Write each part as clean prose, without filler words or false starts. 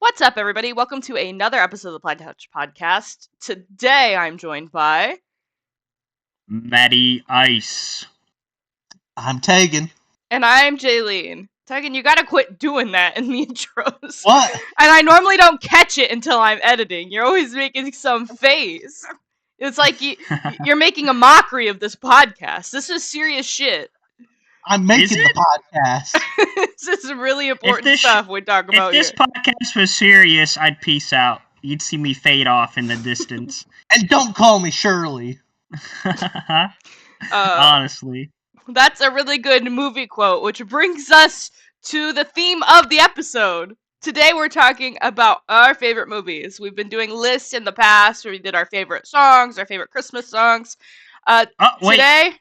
What's up, everybody? Welcome to another episode of the Plaid podcast. Today, I'm joined by Matty Ice. I'm Tegan. and I'm Jaylene. Tegan, you gotta quit doing that in the intros. What? And I normally don't catch it until I'm editing. You're always making some face. It's like you're making a mockery of this podcast. This is serious shit. I'm making the podcast. This is really important stuff we talk about here. If this podcast was serious, I'd peace out. You'd see me fade off in the distance. And don't call me Shirley. Honestly. That's a really good movie quote, which brings us to the theme of the episode. Today we're talking about our favorite movies. We've been doing lists in the past where we did our favorite songs, our favorite Christmas songs. Wait. Today...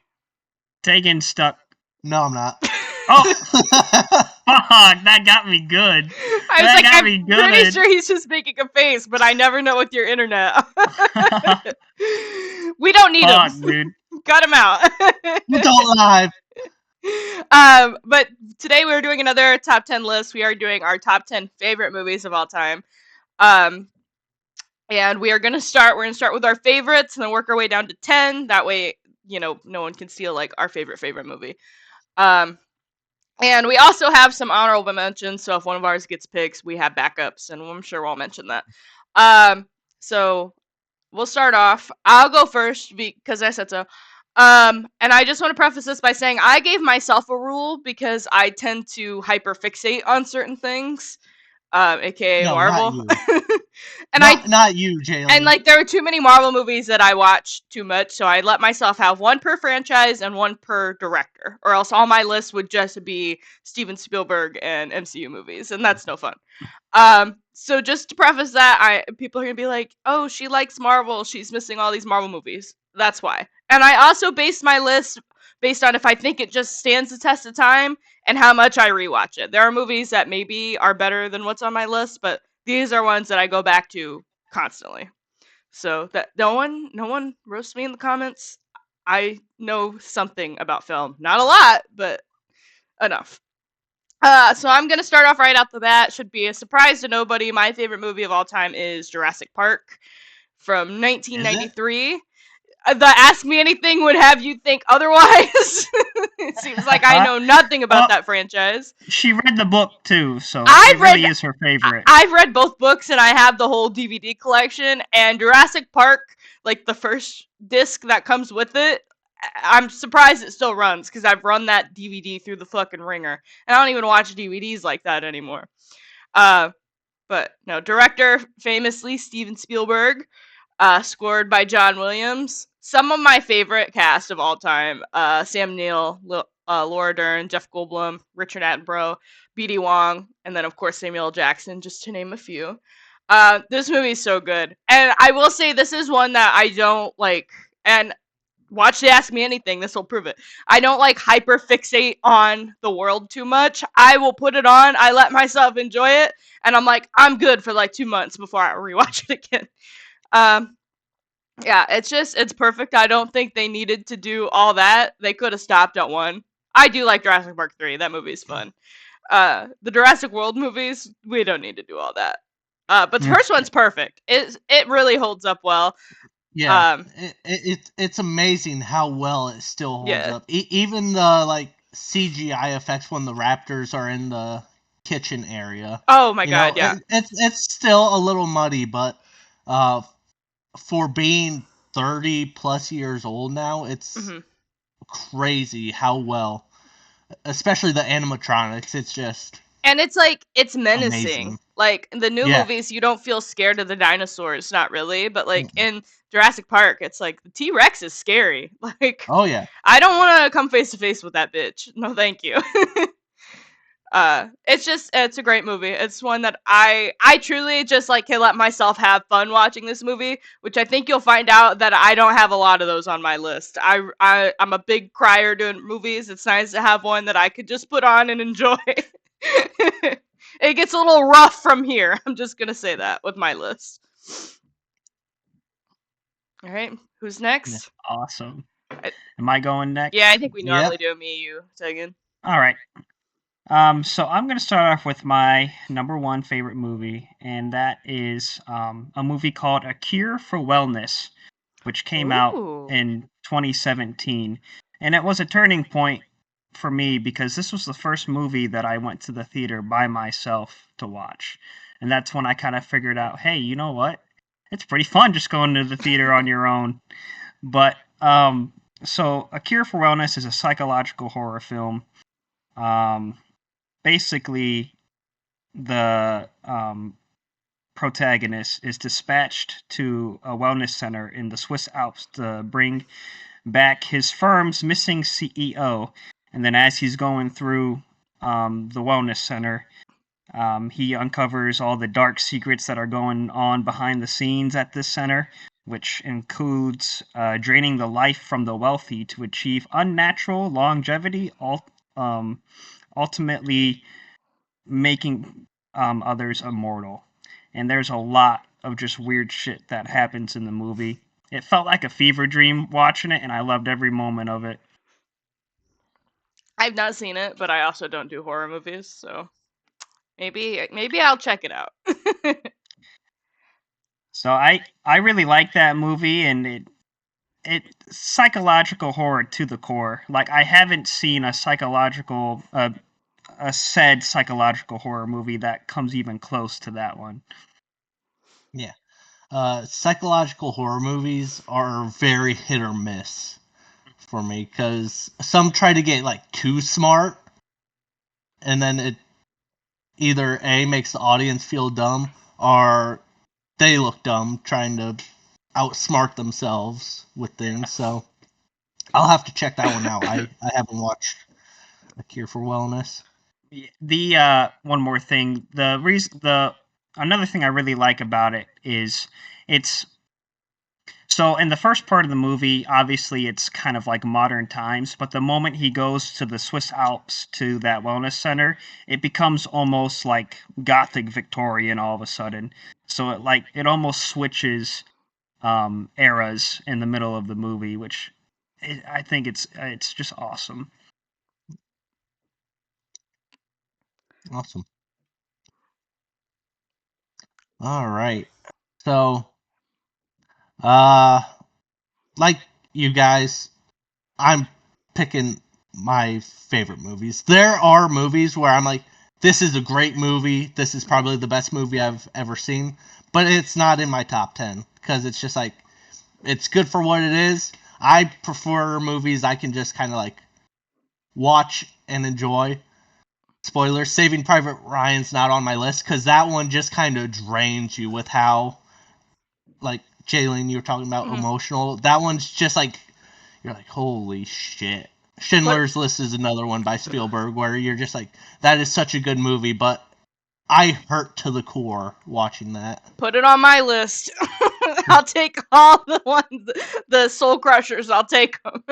Tegan stuck. No, I'm not. Oh! Fuck, that got me good. I'm pretty sure he's just making a face, but I never know with your internet. We don't need him. Dude. Cut him out. You don't live. But today we're doing another top 10 list. We are doing our top 10 favorite movies of all time. And we're going to start with our favorites and then work our way down to 10. That way, no one can steal like our favorite movie. And we also have some honorable mentions, so if one of ours gets picked, we have backups, and I'm sure we'll mention that. So we'll start off. I'll go first because I said so. And I just want to preface this by saying I gave myself a rule because I tend to hyperfixate on certain things, aka No, Marvel. And not you, Jaylene. And like there were too many Marvel movies that I watched too much, so I let myself have one per franchise and one per director, or else all my list would just be Steven Spielberg and MCU movies, and that's no fun. So just to preface that, people are gonna be like, "Oh, she likes Marvel. She's missing all these Marvel movies." That's why. And I also based my list based on if I think it just stands the test of time and how much I rewatch it. There are movies that maybe are better than what's on my list, but these are ones that I go back to constantly. So that no one roast me in the comments. I know something about film. Not a lot, but enough. So I'm going to start off right out the bat. Should be a surprise to nobody. My favorite movie of all time is Jurassic Park from 1993. The Ask Me Anything would have you think otherwise. It seems like I know nothing about that franchise. She read the book too, so it really is her favorite. I've read both books and I have the whole DVD collection, and Jurassic Park, like the first disc that comes with it, I'm surprised it still runs because I've run that DVD through the fucking ringer. And I don't even watch DVDs like that anymore. But no, director, famously Steven Spielberg, scored by John Williams. Some of my favorite cast of all time: Sam Neill, Laura Dern, Jeff Goldblum, Richard Attenborough, B.D. Wong, and then of course Samuel L. Jackson, just to name a few. This movie is so good, and I will say this is one that I don't like. And watch the Ask Me Anything, this will prove it. I don't like hyperfixate on the world too much. I will put it on, I let myself enjoy it, and I'm like, I'm good for like 2 months before I rewatch it again. Yeah, it's perfect. I don't think they needed to do all that. They could have stopped at 1. I do like Jurassic Park 3. That movie's fun. The Jurassic World movies, we don't need to do all that. But the first one's perfect. It really holds up well. Yeah, it's amazing how well it still holds up. Even the CGI effects when the raptors are in the kitchen area. Oh my god, yeah. It's still a little muddy, but for being 30 plus years old now, it's crazy how well, especially the animatronics, it's just... And it's like, it's menacing. Amazing. Like, in the new movies, you don't feel scared of the dinosaurs, not really, but like in Jurassic Park, it's like, the T-Rex is scary. Like, oh yeah. I don't want to come face to face with that bitch. No, thank you. It's a great movie. It's one that I truly just like can let myself have fun watching this movie, which I think you'll find out that I don't have a lot of those on my list. I'm a big crier doing movies. It's nice to have one that I could just put on and enjoy. It gets a little rough from here. I'm just gonna say that with my list. All right, who's next? Awesome. Am I going next? Yeah, I think we normally do me, you, Tegan. All right. So I'm going to start off with my number one favorite movie, and that is a movie called A Cure for Wellness, which came out Ooh. in 2017. And it was a turning point for me because this was the first movie that I went to the theater by myself to watch. And that's when I kind of figured out, hey, you know what? It's pretty fun just going to the theater on your own. But so A Cure for Wellness is a psychological horror film. Um, Basically, the protagonist is dispatched to a wellness center in the Swiss Alps to bring back his firm's missing CEO. And then, as he's going through the wellness center, he uncovers all the dark secrets that are going on behind the scenes at this center, which includes draining the life from the wealthy to achieve unnatural longevity, ultimately making others immortal. And there's a lot of just weird shit that happens in the movie. It felt like a fever dream watching it, and I loved every moment of it. I've not seen it, but I also don't do horror movies, so maybe I'll check it out. So I really like that movie, and it psychological horror to the core. Like I haven't seen a said psychological horror movie that comes even close to that one. Yeah. Psychological horror movies are very hit or miss for me because some try to get like too smart, and then it either A makes the audience feel dumb or they look dumb trying to outsmart themselves with things. So I'll have to check that one out. I haven't watched A Cure for Wellness. The one more thing, another thing I really like about it is it's so in the first part of the movie, obviously it's kind of like modern times, but the moment he goes to the Swiss Alps to that wellness center, it becomes almost like Gothic Victorian all of a sudden. So it almost switches eras in the middle of the movie, which I think it's just awesome. Awesome. All right. So, like you guys, I'm picking my favorite movies. There are movies where I'm like, this is a great movie. This is probably the best movie I've ever seen, but it's not in my top 10 because it's just like, it's good for what it is. I prefer movies I can just kind of like watch and enjoy. Spoilers, Saving Private Ryan's not on my list because that one just kind of drains you with how, like, Jaylene, you were talking about emotional. That one's just like, you're like, holy shit. Schindler's List is another one by Spielberg where you're just like, that is such a good movie, but I hurt to the core watching that. Put it on my list. I'll take all the ones, the Soul Crushers. I'll take them.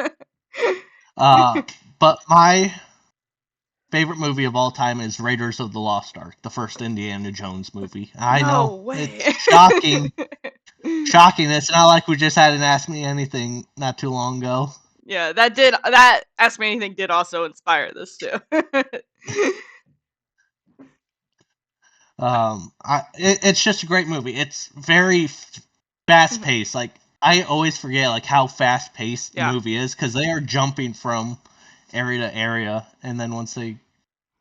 But my favorite movie of all time is Raiders of the Lost Ark, the first Indiana Jones movie. I No know way. it's shocking. Shocking. It's not like we just had an Ask Me Anything not too long ago. Yeah, that Ask Me Anything did also inspire this too. It's just a great movie. It's very fast paced. Like I always forget like how fast paced the movie is because they are jumping from area to area, and then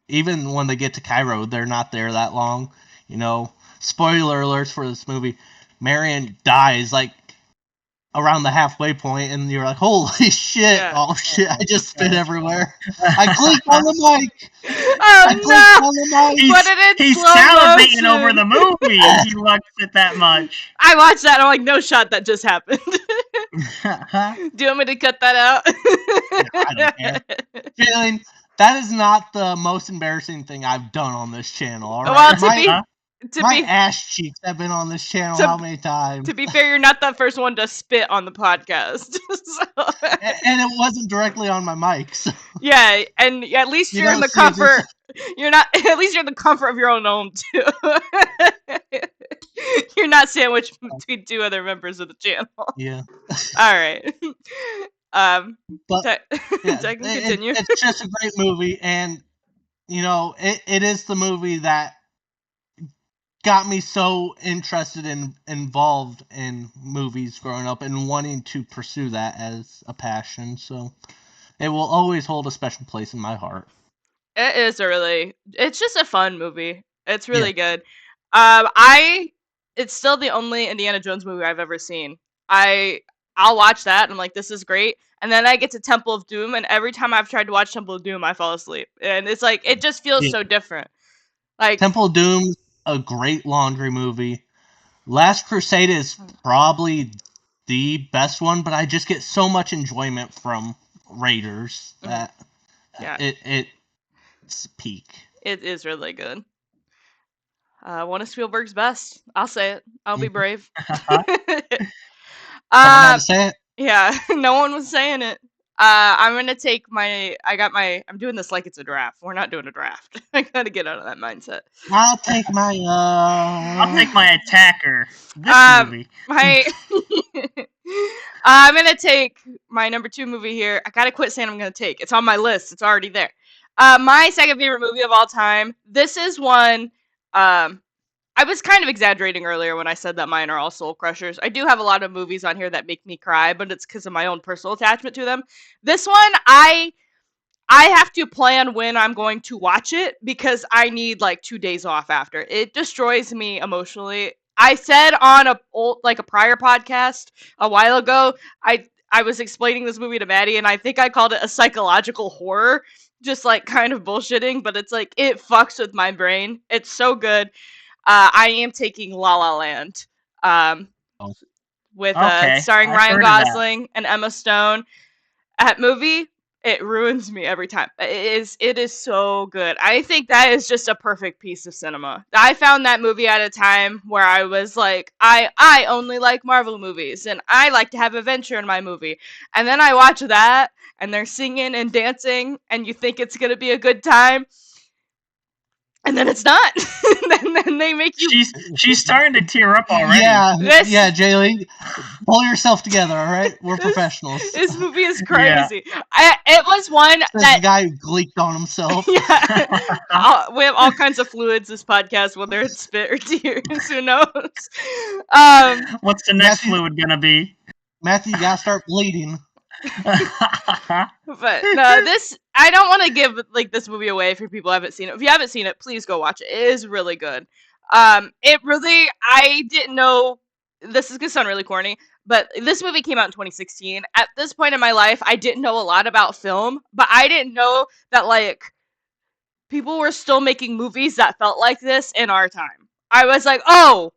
even when they get to Cairo, they're not there that long. You know, spoiler alerts for this movie: Marion dies like around the halfway point, and you're like, "Holy shit! Yeah. Oh shit! I just spit everywhere. I clicked on the mic. Oh On the mic. He's salivating over the movie. He loves it that much. I watched that and I'm like, no shot, that just happened. Do you want me to cut that out? I don't care. Jaylene, that is not the most embarrassing thing I've done on this channel. All right, Well, my ass cheeks have been on this channel how many times? To be fair, you're not the first one to spit on the podcast. And it wasn't directly on my mic. So. Yeah, and at least you're in the comfort. You're not. At least you're in the comfort of your own home too. You're not sandwiched between two other members of the channel. Yeah. All right. But Tegan, continue. It's just a great movie, and it is the movie that got me so interested and involved in movies growing up and wanting to pursue that as a passion. So it will always hold a special place in my heart. It's just a fun movie. It's really Yeah. good. It's still the only Indiana Jones movie I've ever seen. I'll watch that and I'm like, this is great. And then I get to Temple of Doom, and every time I've tried to watch Temple of Doom, I fall asleep. And it's like, it just feels Yeah. so different. Like, Temple of Doom's a great laundry movie. Last Crusade is probably the best one, but I just get so much enjoyment from Raiders that yeah, it's peak. it is really good. One of Spielberg's best. I'll say it. I'll be brave. Someone had uh, to say it. Yeah, no one was saying it. I'm gonna take I'm doing this like it's a draft. We're not doing a draft. I gotta get out of that mindset. I'll take my I'll take my attacker. This Um, movie. my I'm gonna take my number 2 movie here. I gotta quit saying I'm gonna take. It's on my list. It's already there. My second favorite movie of all time. This is one. I was kind of exaggerating earlier when I said that mine are all soul crushers. I do have a lot of movies on here that make me cry, but it's because of my own personal attachment to them. This one, I have to plan when I'm going to watch it because I need like 2 days off after. It destroys me emotionally. I said on a prior podcast a while ago, I was explaining this movie to Maddie, and I think I called it a psychological horror, just like kind of bullshitting, but it's like it fucks with my brain. It's so good. I am taking La La Land, um, Oh. with Okay, starring I've Ryan heard of that. Gosling and Emma Stone. That movie, it ruins me every time. It is so good. I think that is just a perfect piece of cinema. I found that movie at a time where I was like, I only like Marvel movies and I like to have adventure in my movie. And then I watch that and they're singing and dancing and you think it's gonna be a good time. And then it's not. then they make you She's starting to tear up already. This- Yeah, Jaylene, pull yourself together, all right? We're professionals. This movie is Yeah. crazy. It was one This that guy who gleeked on himself. yeah. We have all kinds of fluids this podcast, whether it's spit or tears. Who knows? What's the next Matthew- fluid gonna be? Matthew, you gotta start bleeding. But no, this I don't want to give like this movie away for people who haven't seen it. If you haven't seen it, please go watch it. It is really good. It really I didn't know this is gonna sound really corny, but this movie came out in 2016. At this point in my life, I didn't know a lot about film, but I didn't know that like people were still making movies that felt like this in our time. I was like, oh,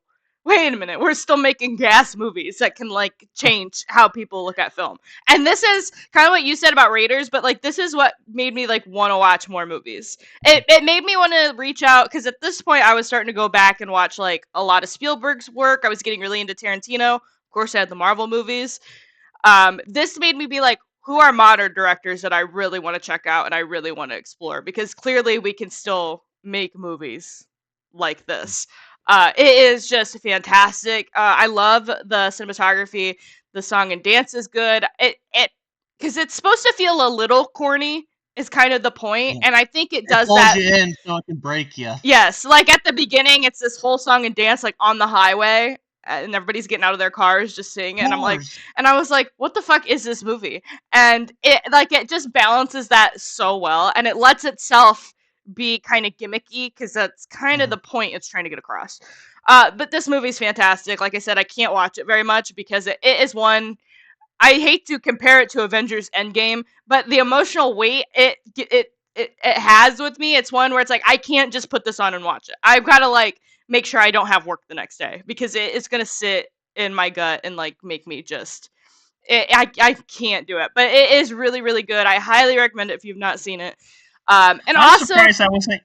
wait a minute, we're still making gas movies that can like change how people look at film. And this is kind of what you said about Raiders, but like this is what made me like want to watch more movies. It made me want to reach out because at this point I was starting to go back and watch like a lot of Spielberg's work. I was getting really into Tarantino. Of course, I had the Marvel movies. This made me be like, who are modern directors that I really want to check out and I really want to explore? Because clearly we can still make movies like this. It is just fantastic. I love the cinematography. The song and dance is good. It because it's supposed to feel a little corny is kind of the point, Yeah. and I think it It does pulls that. you in so it can break you. Yes, like at the beginning, it's this whole song and dance like on the highway, and everybody's getting out of their cars just singing it. And I'm like, and I was like, what the fuck is this movie? And it just balances that so well, and it lets itself be kind of gimmicky because that's kind of the point it's trying to get across. But this movie's fantastic. Like I said, I can't watch it very much because it is one. I hate to compare it to Avengers Endgame, but the emotional weight it has with me, it's one where it's like I can't just put this on and watch it. I've got to like make sure I don't have work the next day because it's gonna sit in my gut and like make me just. I can't do it, but it is really really good. I highly recommend it if you've not seen it. And I'm also, surprised that wasn't.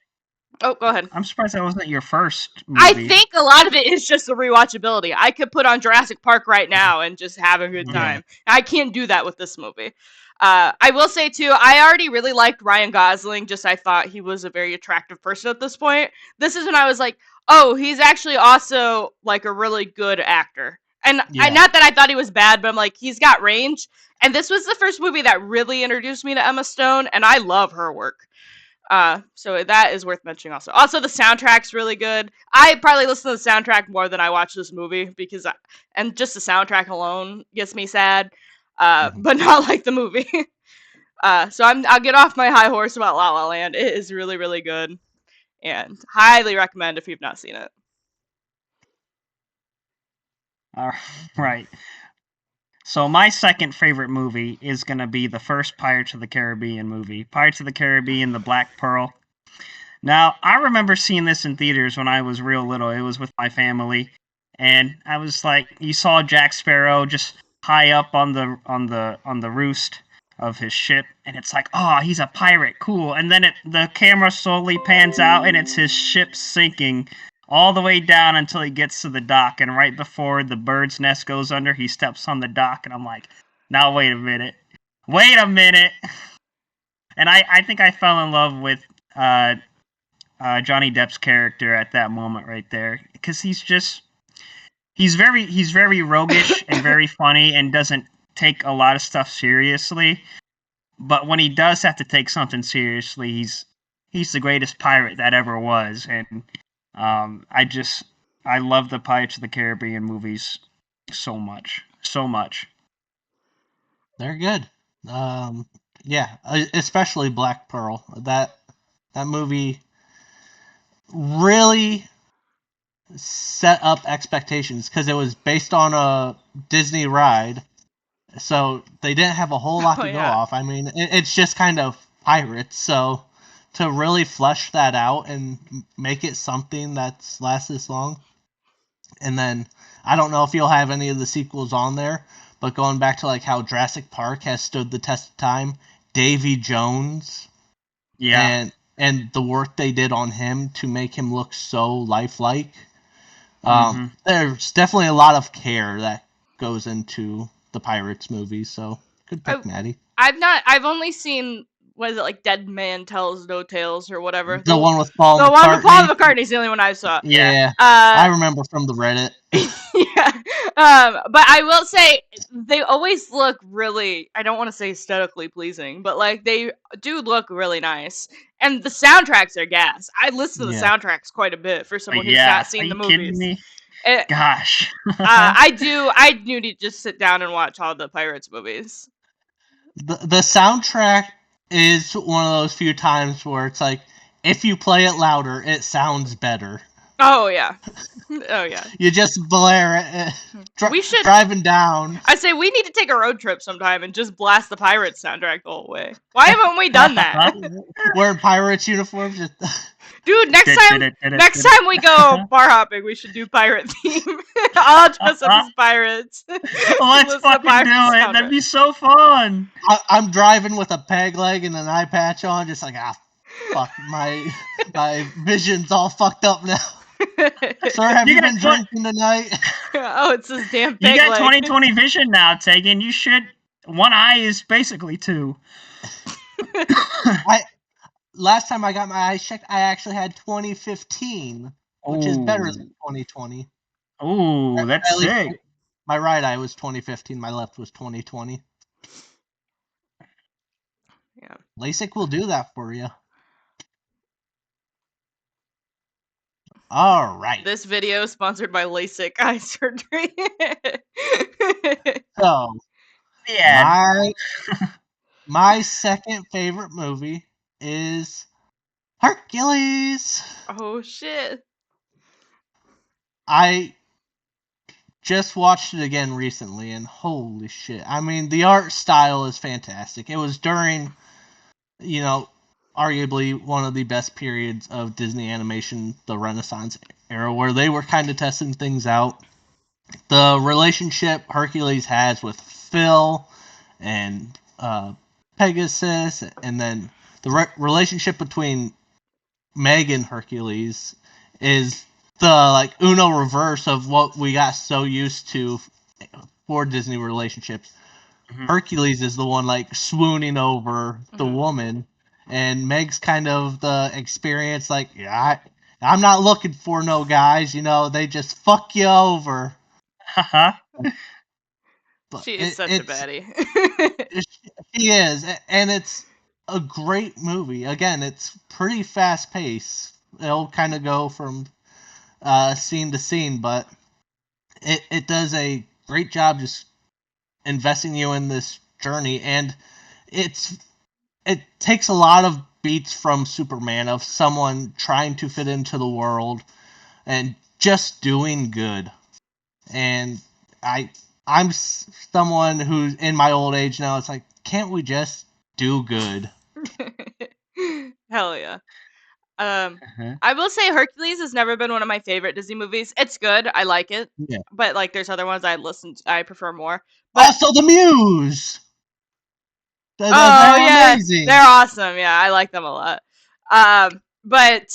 oh, go ahead. I'm surprised that wasn't your first movie. I think a lot of it is just the rewatchability. I could put on Jurassic Park right now and just have a good time. I can't do that with this movie. I will say too, I already really liked Ryan Gosling. Just I thought he was a very attractive person at this point. This is when I was like, oh, he's actually also like a really good actor. And not that I thought he was bad, but I'm like, he's got range. And this was the first movie that really introduced me to Emma Stone, and I love her work. So that is worth mentioning also. Also, the soundtrack's really good. I probably listen to the soundtrack more than I watch this movie because, and just the soundtrack alone gets me sad. But not like the movie. So I'll get off my high horse about La La Land. It is really, really good, and highly recommend if you've not seen it. All right. So my second favorite movie is gonna be the first Pirates of the Caribbean movie, Pirates of the Caribbean: The Black Pearl. Now, I remember seeing this in theaters when I was real little. It was with my family, and I was like, you saw Jack Sparrow just high up on the roost of his ship, and it's like, oh, he's a pirate, cool. And then the camera slowly pans out, and it's his ship sinking all the way down until he gets to the dock. And right before the bird's nest goes under, he steps on the dock, and I'm like, now wait a minute, and I think I fell in love with Johnny Depp's character at that moment right there, because he's very roguish and very funny and doesn't take a lot of stuff seriously, but when he does have to take something seriously, he's the greatest pirate that ever was. And I love the Pirates of the Caribbean movies so much. They're good. Yeah, especially Black Pearl. That movie really set up expectations because it was based on a Disney ride, so they didn't have a whole lot to go off. I mean, it's just kind of pirates, so to really flesh that out and make it something that's lasts this long. And then I don't know if you'll have any of the sequels on there, but going back to like how Jurassic Park has stood the test of time, Davy Jones, and the work they did on him to make him look so lifelike. There's definitely a lot of care that goes into the Pirates movies, so good pick, Maddie. I've only seen, what is it, like Dead Man Tells No Tales or whatever. The one with Paul McCartney. The one with Paul McCartney's the only one I saw. Yeah. I remember from the Reddit. Yeah. But I will say they always look really, I don't want to say aesthetically pleasing, but like they do look really nice. And the soundtracks are gas. I listen to the soundtracks quite a bit for someone who's not seen the movies. Kidding me? Gosh. I do need to just sit down and watch all the Pirates movies. The soundtrack is one of those few times where it's like, if you play it louder, it sounds better. Oh, yeah. Oh, yeah. You just blare it. We should driving down. I say we need to take a road trip sometime and just blast the Pirates soundtrack the whole way. Why haven't we done that? Wearing Pirates uniforms. Dude, next time we go bar hopping, we should do pirate theme. I'll dress up as pirates. Let's fucking do it. That'd be so fun. I'm driving with a peg leg and an eye patch on, just like, fuck, my vision's all fucked up now. Sir, have you been drinking tonight? Oh, it's this damn peg leg. You got 20/20 vision now, Tegan. You should. One eye is basically two. Last time I got my eyes checked, I actually had 20/15, which is better than 20/20. Oh, that's sick. My right eye was 20/15, my left was 20/20. Yeah. LASIK will do that for you. All right. This video is sponsored by LASIK eye surgery. So, yeah. My second favorite movie is Hercules. Oh, shit. I just watched it again recently, and holy shit. I mean, the art style is fantastic. It was during, arguably one of the best periods of Disney animation, the Renaissance era, where they were kind of testing things out. The relationship Hercules has with Phil and Pegasus, and then the relationship between Meg and Hercules is the Uno reverse of what we got so used to for Disney relationships. Mm-hmm. Hercules is the one swooning over the woman, and Meg's kind of the experience I'm not looking for no guys, they just fuck you over. She is such a baddie. She is, and it's a great movie. Again, it's pretty fast paced. It'll kind of go from scene to scene, but it does a great job just investing you in this journey, and it takes a lot of beats from Superman, of someone trying to fit into the world and just doing good. And I'm someone who's in my old age now. It's like, can't we just do good? Hell yeah. I will say Hercules has never been one of my favorite Disney movies. It's good. I like it. Yeah. But like there's other ones I prefer more. But Also, the Muse. They're yeah, amazing. they're awesome. Yeah, I like them a lot. But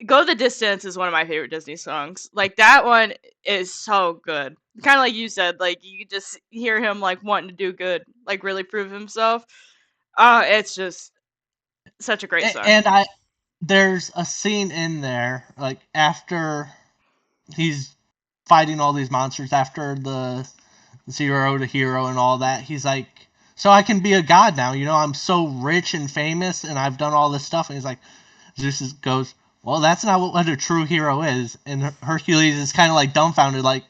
Go the Distance is one of my favorite Disney songs. Like that one is so good. Kind of like you said, like you just hear him like wanting to do good, like really prove himself. It's just such a great song. And there's a scene in there, like after he's fighting all these monsters, after the 0 to hero and all that, he's like, so I can be a god now, I'm so rich and famous and I've done all this stuff. And he's like, Zeus goes, well, that's not what a true hero is. And Hercules is kind of like dumbfounded, like,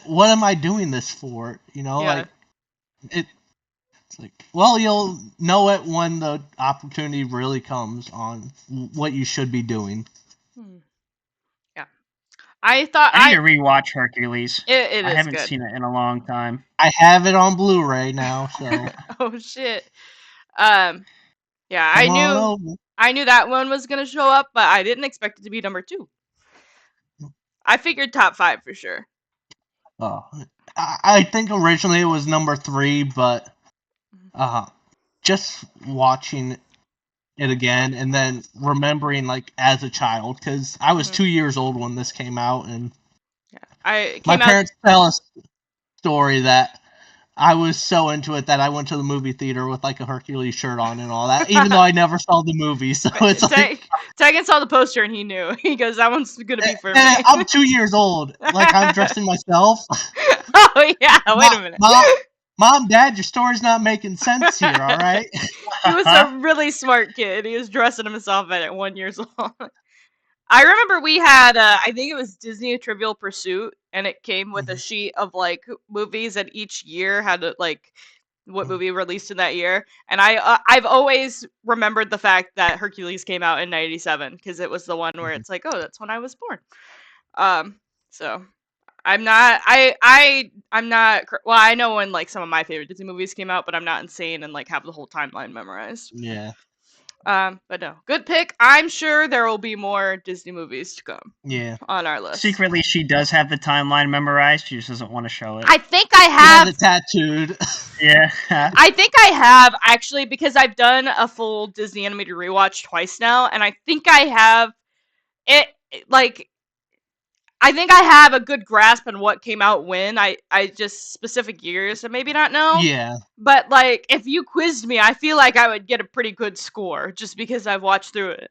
what am I doing this for? Yeah. Like, it's like, well, you'll know it when the opportunity really comes on what you should be doing. Yeah. I thought I need to rewatch Hercules. It I is haven't good. seen it in a long time. I have it on Blu-ray now, so Oh shit. Yeah, I come on over. knew that one was gonna show up, but I didn't expect it to be number 2. I figured top 5 for sure. Oh, I think originally it was number 3, but just watching it again and then remembering like as a child, because I was 2 years old when this came out, and my parents tell a story that I was so into it that I went to the movie theater with like a Hercules shirt on and all that, even though I never saw the movie. So it's like Tegan saw the poster and he knew. He goes, "That one's gonna be for me." I'm 2 years old, like I'm dressing myself. Oh yeah, wait a minute. Mom, Dad, your story's not making sense here, all right? He was a really smart kid. He was dressing himself at 1 years old. I remember we had, I think it was Disney Trivial Pursuit, and it came with a sheet of like movies, and each year had like what movie released in that year. And I've always remembered the fact that Hercules came out in '97 because it was the one where it's like, oh, that's when I was born. So I'm not. I'm not. Well, I know when like some of my favorite Disney movies came out, but I'm not insane and like have the whole timeline memorized. Yeah. But no, good pick. I'm sure there will be more Disney movies to come. Yeah. On our list. Secretly, she does have the timeline memorized. She just doesn't want to show it. I think I have. She has it tattooed. Yeah. I think I have actually, because I've done a full Disney animated rewatch twice now, and I think I have it. Like, I think I have a good grasp on what came out when. I just specific years and maybe not know. Yeah. But like, if you quizzed me, I feel like I would get a pretty good score just because I've watched through it.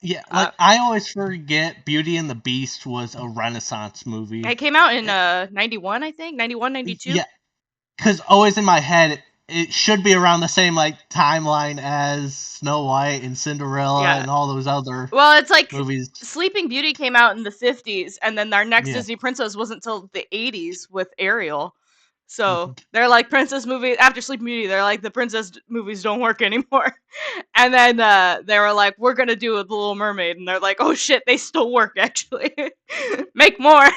Yeah, like I always forget Beauty and the Beast was a Renaissance movie. It came out in 91, I think, 91, 92. Yeah, because always in my head it should be around the same like timeline as Snow White and Cinderella and all those other. Well, it's like movies. Sleeping Beauty came out in the 50s, and then our next Disney princess wasn't until the 80s with Ariel. So they're like princess movies after Sleeping Beauty. They're like the princess movies don't work anymore. And then they were like, we're gonna do The Little Mermaid, and they're like, oh shit, they still work actually. Make more.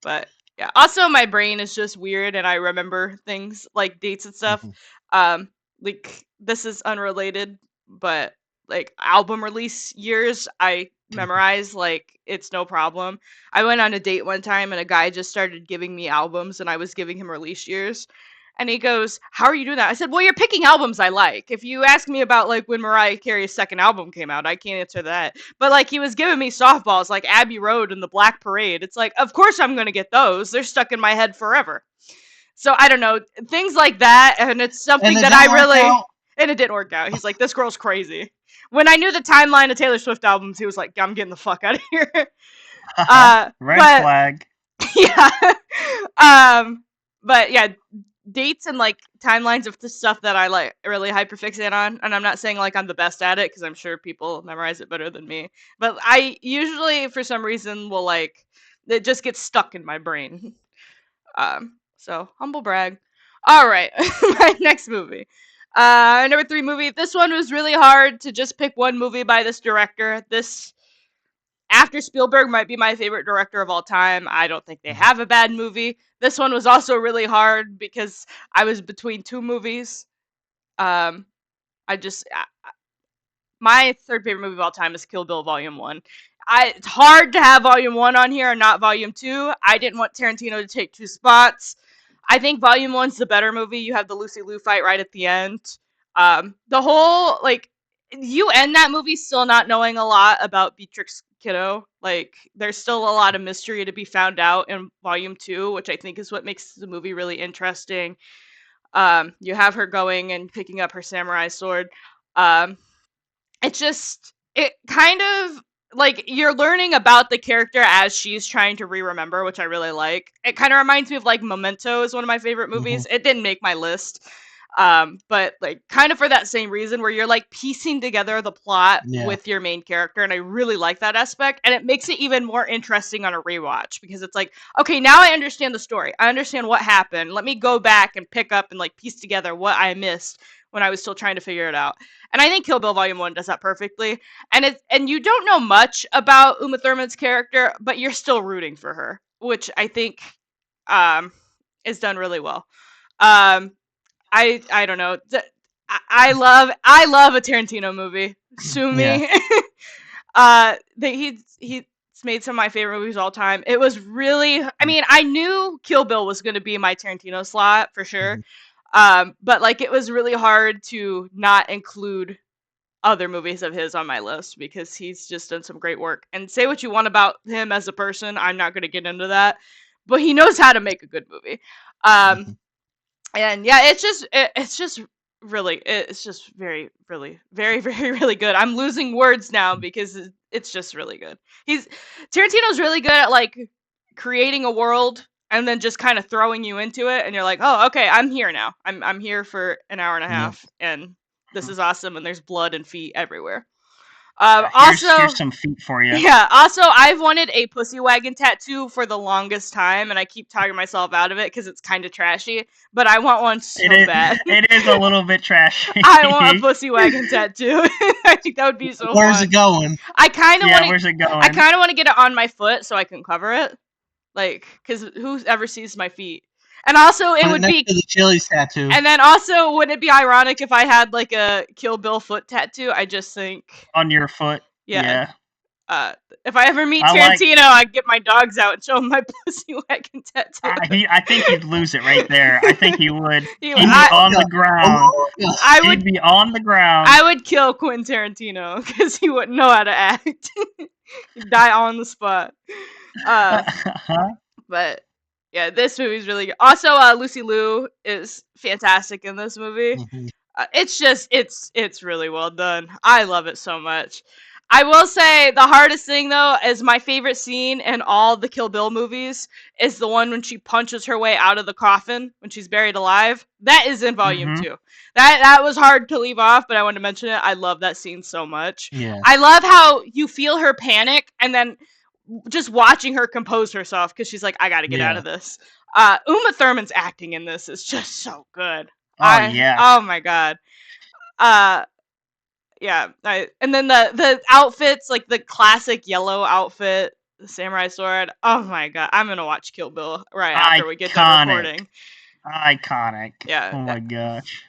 But yeah. Also, my brain is just weird, and I remember things like dates and stuff. Like this is unrelated, but like album release years, I memorize like it's no problem. I went on a date one time and a guy just started giving me albums and I was giving him release years. And he goes, "How are you doing that?" I said, "Well, you're picking albums I like. If you ask me about like when Mariah Carey's second album came out, I can't answer that." But like he was giving me softballs like Abbey Road and The Black Parade. It's like, of course I'm going to get those. They're stuck in my head forever. So I don't know, things like that, and it's something that I really and it didn't work out. He's like, "This girl's crazy." When I knew the timeline of Taylor Swift albums, he was like, "I'm getting the fuck out of here." Red flag. Yeah. But yeah, dates and like timelines of the stuff that I like really hyperfixate on, and I'm not saying like I'm the best at it because I'm sure people memorize it better than me, but I usually for some reason will like it just gets stuck in my brain. So humble brag. All right, my next movie. Number 3 movie. This one was really hard to just pick one movie by this director. This after Spielberg might be my favorite director of all time. I don't think they have a bad movie. This one was also really hard because I was between two movies. Um, I just my third favorite movie of all time is Kill Bill Volume 1. It's hard to have Volume 1 on here and not Volume 2. I didn't want Tarantino to take two spots. I think Volume 1's the better movie. You have the Lucy Liu fight right at the end. The whole, like, you end that movie still not knowing a lot about Beatrix Kiddo. Like, there's still a lot of mystery to be found out in Volume 2, which I think is what makes the movie really interesting. You have her going and picking up her samurai sword. Um, it kind of like you're learning about the character as she's trying to remember, which I really like. It kind of reminds me of like Memento is one of my favorite movies. It didn't make my list. But like kind of for that same reason where you're like piecing together the plot with your main character, and I really like that aspect, and it makes it even more interesting on a rewatch because it's like, okay, now I understand the story. I understand what happened. Let me go back and pick up and like piece together what I missed when I was still trying to figure it out. And I think Kill Bill Volume 1 does that perfectly. And you don't know much about Uma Thurman's character, but you're still rooting for her, which I think is done really well. I don't know. I love a Tarantino movie. Sue me. He's made some of my favorite movies of all time. It was really, I mean, I knew Kill Bill was going to be my Tarantino slot for sure. But like it was really hard to not include other movies of his on my list because he's just done some great work. And say what you want about him as a person, I'm not going to get into that, but he knows how to make a good movie. And yeah, it's just very very very really good. I'm losing words now because it's just really good. Tarantino's really good at like creating a world and then just kind of throwing you into it, and you're like, oh, okay, I'm here now. I'm here for an hour and a half, and this is awesome. And there's blood and feet everywhere. Here's some feet for you. Yeah. Also, I've wanted a pussy wagon tattoo for the longest time, and I keep talking myself out of it because it's kind of trashy. But I want one so bad. It is a little bit trashy. I want a pussy wagon tattoo. I think that would be so. Where's it going? I kind of want. Where's it going? I kind of want to get it on my foot so I can cover it, like, because who ever sees my feet? And also, it would be the Chili's tattoo. And then also, would it be ironic if I had like a Kill Bill foot tattoo? I just think on your foot. Yeah. If I ever meet Tarantino, I'd get my dogs out and show him my pussy wagon tattoo. I think you'd lose it right there. I think you would. He'd be on the ground. He'd be on the ground. I would kill Quentin Tarantino because he wouldn't know how to act. He'd die on the spot. But yeah, this movie's really good. Also, Lucy Liu is fantastic in this movie. It's really well done. I love it so much. I will say the hardest thing though is my favorite scene in all the Kill Bill movies is the one when she punches her way out of the coffin when she's buried alive. That is in Volume 2. That was hard to leave off, but I wanted to mention it. I love that scene so much. Yeah. I love how you feel her panic and then just watching her compose herself because she's like, I gotta get out of this. Uma Thurman's acting in this is just so good. Oh my god. Yeah. And then the outfits, like the classic yellow outfit, the samurai sword. Oh my god, I'm gonna watch Kill Bill right after we get done recording. Iconic. Yeah. Oh my gosh.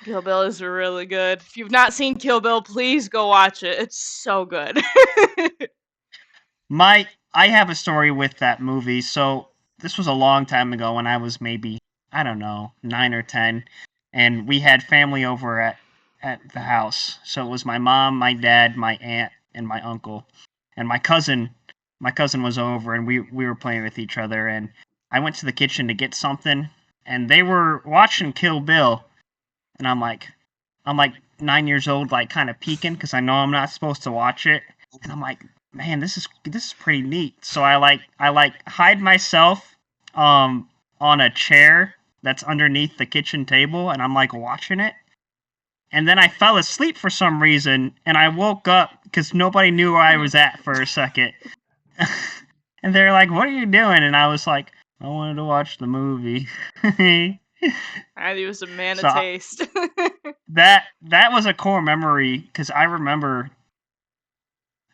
Kill Bill is really good. If you've not seen Kill Bill, please go watch it. It's so good. I have a story with that movie. So this was a long time ago when I was maybe, I don't know, 9 or 10, and we had family over at the house. So it was my mom, my dad, my aunt, and my uncle, and my cousin. My cousin was over, and we were playing with each other. And I went to the kitchen to get something, and they were watching Kill Bill, and I'm like 9 years old, like kind of peeking because I know I'm not supposed to watch it, and I'm like, man, this is pretty neat. So I hide myself on a chair that's underneath the kitchen table, and I'm like watching it. And then I fell asleep for some reason, and I woke up because nobody knew where I was at for a second. And they're like, "What are you doing?" And I was like, "I wanted to watch the movie." I was a man So of taste. that was a core memory because I remember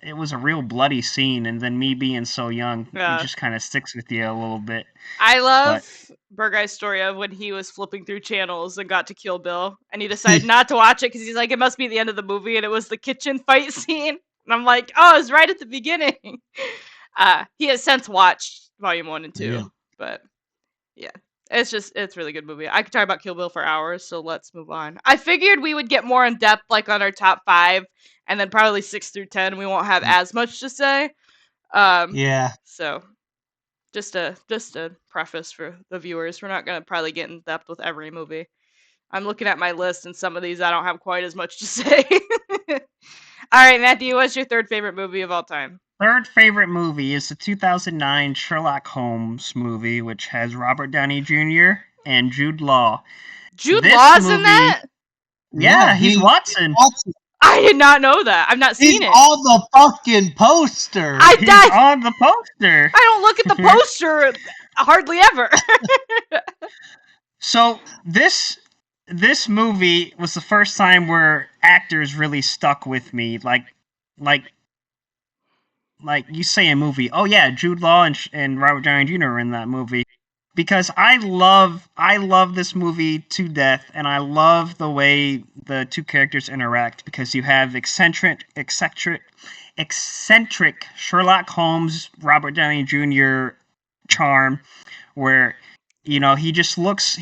it was a real bloody scene, and then me being so young, it just kind of sticks with you a little bit. I love But Burguy's story of when he was flipping through channels and got to Kill Bill, and he decided not to watch it because he's like, it must be the end of the movie, and it was the kitchen fight scene. And I'm like, oh, it's right at the beginning. He has since watched Volume 1 and 2, Yeah. but yeah. It's a really good movie. I could talk about Kill Bill for hours, so let's move on. I figured we would get more in depth, like on our top 5, and then probably 6 through 10. We won't have as much to say. Yeah. So, just a preface for the viewers, we're not gonna probably get in depth with every movie. I'm looking at my list, and some of these I don't have quite as much to say. All right, Matthew, what's your third favorite movie of all time? Third favorite movie is the 2009 Sherlock Holmes movie, which has Robert Downey Jr. and Jude Law. Jude This Law's in movie- that? Yeah, he's Watson. I did not know that. I've not He's seen it. on the fucking poster. He's on the poster. I don't look at the poster hardly ever. So this movie was the first time where actors really stuck with me. Like you say a movie, oh yeah, Jude Law and Robert Downey Jr. are in that movie. Because I love this movie to death, and I love the way the two characters interact, because you have eccentric Sherlock Holmes, Robert Downey Jr. charm, where he just looks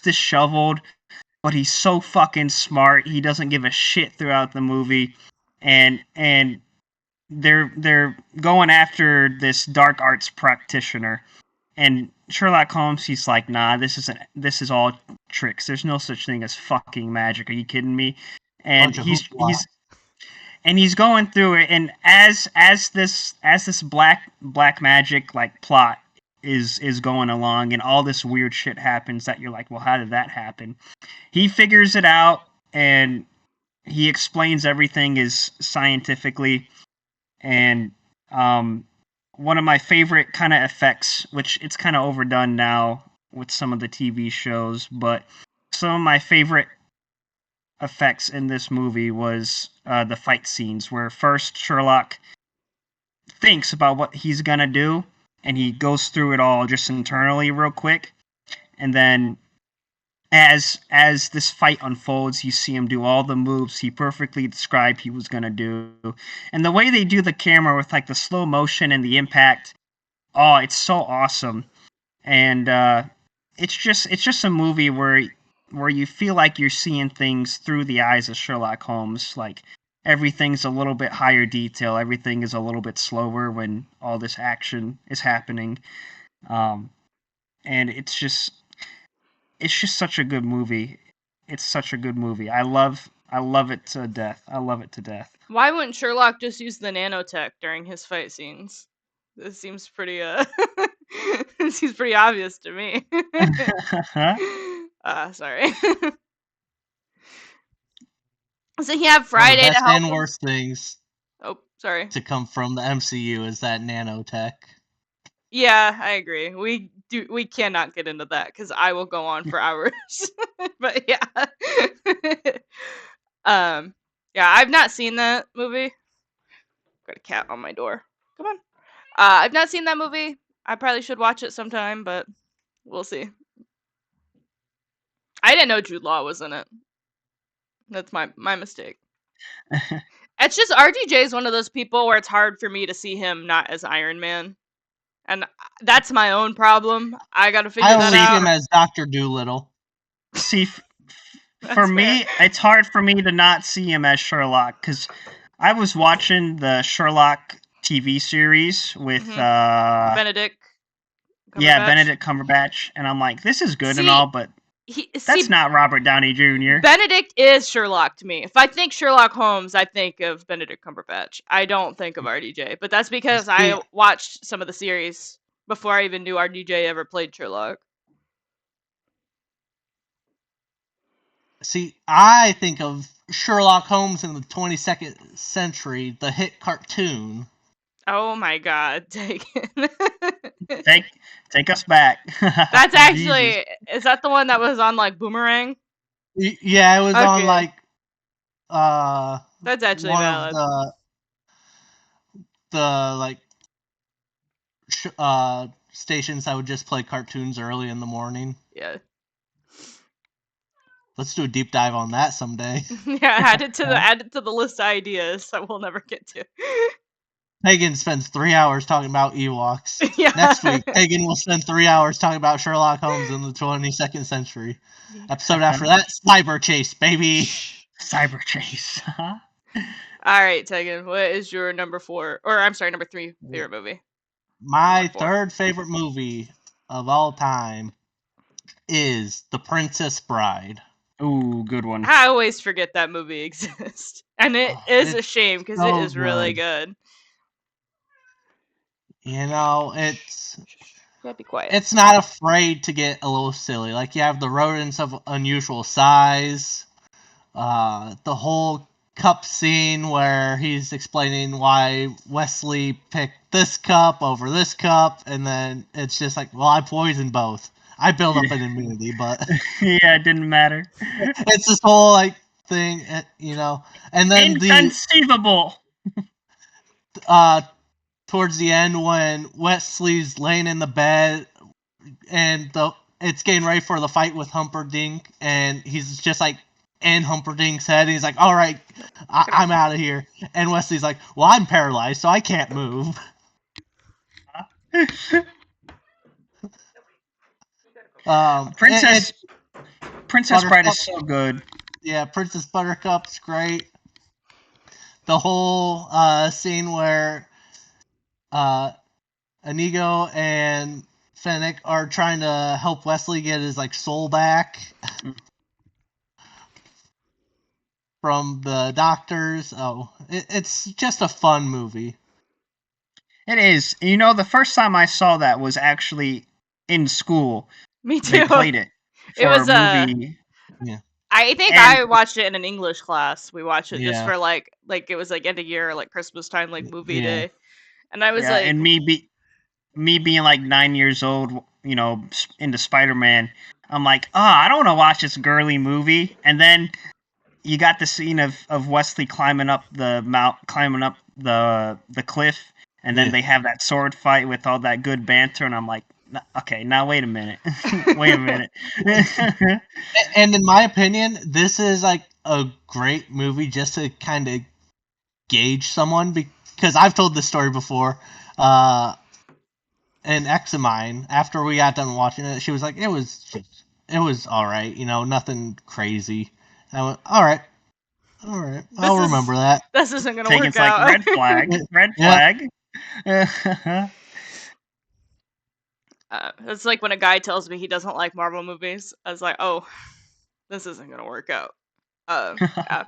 disheveled, but he's so fucking smart. He doesn't give a shit throughout the movie, and they're going after this dark arts practitioner. And Sherlock Holmes, he's like, nah, this is all tricks. There's no such thing as fucking magic. Are you kidding me? And he's going through it, and as this black magic like plot is going along, and all this weird shit happens that you're like, well, how did that happen? He figures it out, and he explains everything is scientifically, and one of my favorite kind of effects, which it's kind of overdone now with some of the TV shows, but some of my favorite effects in this movie was the fight scenes, where first Sherlock thinks about what he's gonna do, and he goes through it all just internally real quick, and then as this fight unfolds, you see him do all the moves he perfectly described he was gonna do, and the way they do the camera with like the slow motion and the impact, oh, it's so awesome. And it's just a movie where you feel like you're seeing things through the eyes of Sherlock Holmes. Like, everything's a little bit higher detail, everything is a little bit slower when all this action is happening, and it's just such a good movie. It's such a good movie. I love it to death. I love it to death. Why wouldn't Sherlock just use the nanotech during his fight scenes? This seems pretty it seems pretty obvious to me. Sorry. So he had Friday One of the to best help and him. worst things Oh, sorry. to come from the MCU is that nanotech. Yeah, I agree. We cannot get into that because I will go on for hours. But yeah. Yeah, I've not seen that movie. Got a cat on my door. Come on. I've not seen that movie. I probably should watch it sometime, but we'll see. I didn't know Jude Law was in it. That's my mistake. It's just RDJ is one of those people where it's hard for me to see him not as Iron Man. And that's my own problem. I gotta figure I that only see out. him as Dr. Doolittle. See, for That's me, fair. it's hard for me to not see him as Sherlock, because I was watching the Sherlock TV series with Benedict Cumberbatch. Benedict Cumberbatch, and I'm like, this is good and See, all, but that's not Robert Downey Jr. Benedict is Sherlock to me. If I think Sherlock Holmes, I think of Benedict Cumberbatch. I don't think of RDJ, but that's because I watched some of the series before I even knew RDJ ever played Sherlock. See, I think of Sherlock Holmes in the 22nd Century, the hit cartoon. Oh my god, Tegan. Take us back. That's Jesus. actually, is that the one that was on like Boomerang? Yeah, it was on Okay. like That's actually one valid. of the like stations that would just play cartoons early in the morning. Yeah. Let's do a deep dive on that someday. Yeah, add it to the list of ideas that we'll never get to. Tegan spends 3 hours talking about Ewoks. Yeah. Next week, Tegan will spend 3 hours talking about Sherlock Holmes in the 22nd century. Episode after that, Cyber Chase, baby. Cyber Chase. All right, Tegan, what is your number 4, or I'm sorry, number 3 favorite movie? My Number 4. third favorite movie of all time is The Princess Bride. Ooh, good one. I always forget that movie exists, and it is a It's shame because so it is really good. You know, it's Yeah, be quiet. it's not afraid to get a little silly. Like you have the rodents of unusual size, the whole cup scene where he's explaining why Wesley picked this cup over this cup, and then it's just like, well, I poisoned both. I built up an immunity, but Yeah, it didn't matter. it's this whole like thing, you know. And then Inconceivable. towards the end when Wesley's laying in the bed and it's getting ready for the fight with Humperdinck, and he's just like in Humperdinck's head, and he's like, "All right, I'm out of here." And Wesley's like, "Well, I'm paralyzed, so I can't move." Princess Bride Buttercup, is so good. yeah, Princess Buttercup's great. The whole scene where Inigo and Fennec are trying to help Wesley get his like soul back from the doctors. Oh, it's just a fun movie. It is. You know, the first time I saw that was actually in school. Me too. They played it It for was a movie. Yeah. I think And- I watched it in an English class. We watched it just Yeah. for like it was like end of year, like Christmas time, like movie Yeah. day. And I was Yeah, like, and me being like 9 years old, you know, into Spider-Man, I'm like, I don't want to watch this girly movie. And then you got the scene of Wesley climbing up the cliff, and then Yeah. they have that sword fight with all that good banter, and I'm like, okay, now wait a minute, wait a minute. And in my opinion, this is like a great movie just to kind of gauge someone, because I've told this story before. An ex of mine, after we got done watching it, she was like, it was all right, you know, nothing crazy. I went, all right, I'll remember that. This isn't gonna Tegan's work out. like, red flag, red flag. It's like when a guy tells me he doesn't like Marvel movies. I was like, oh, this isn't gonna work out.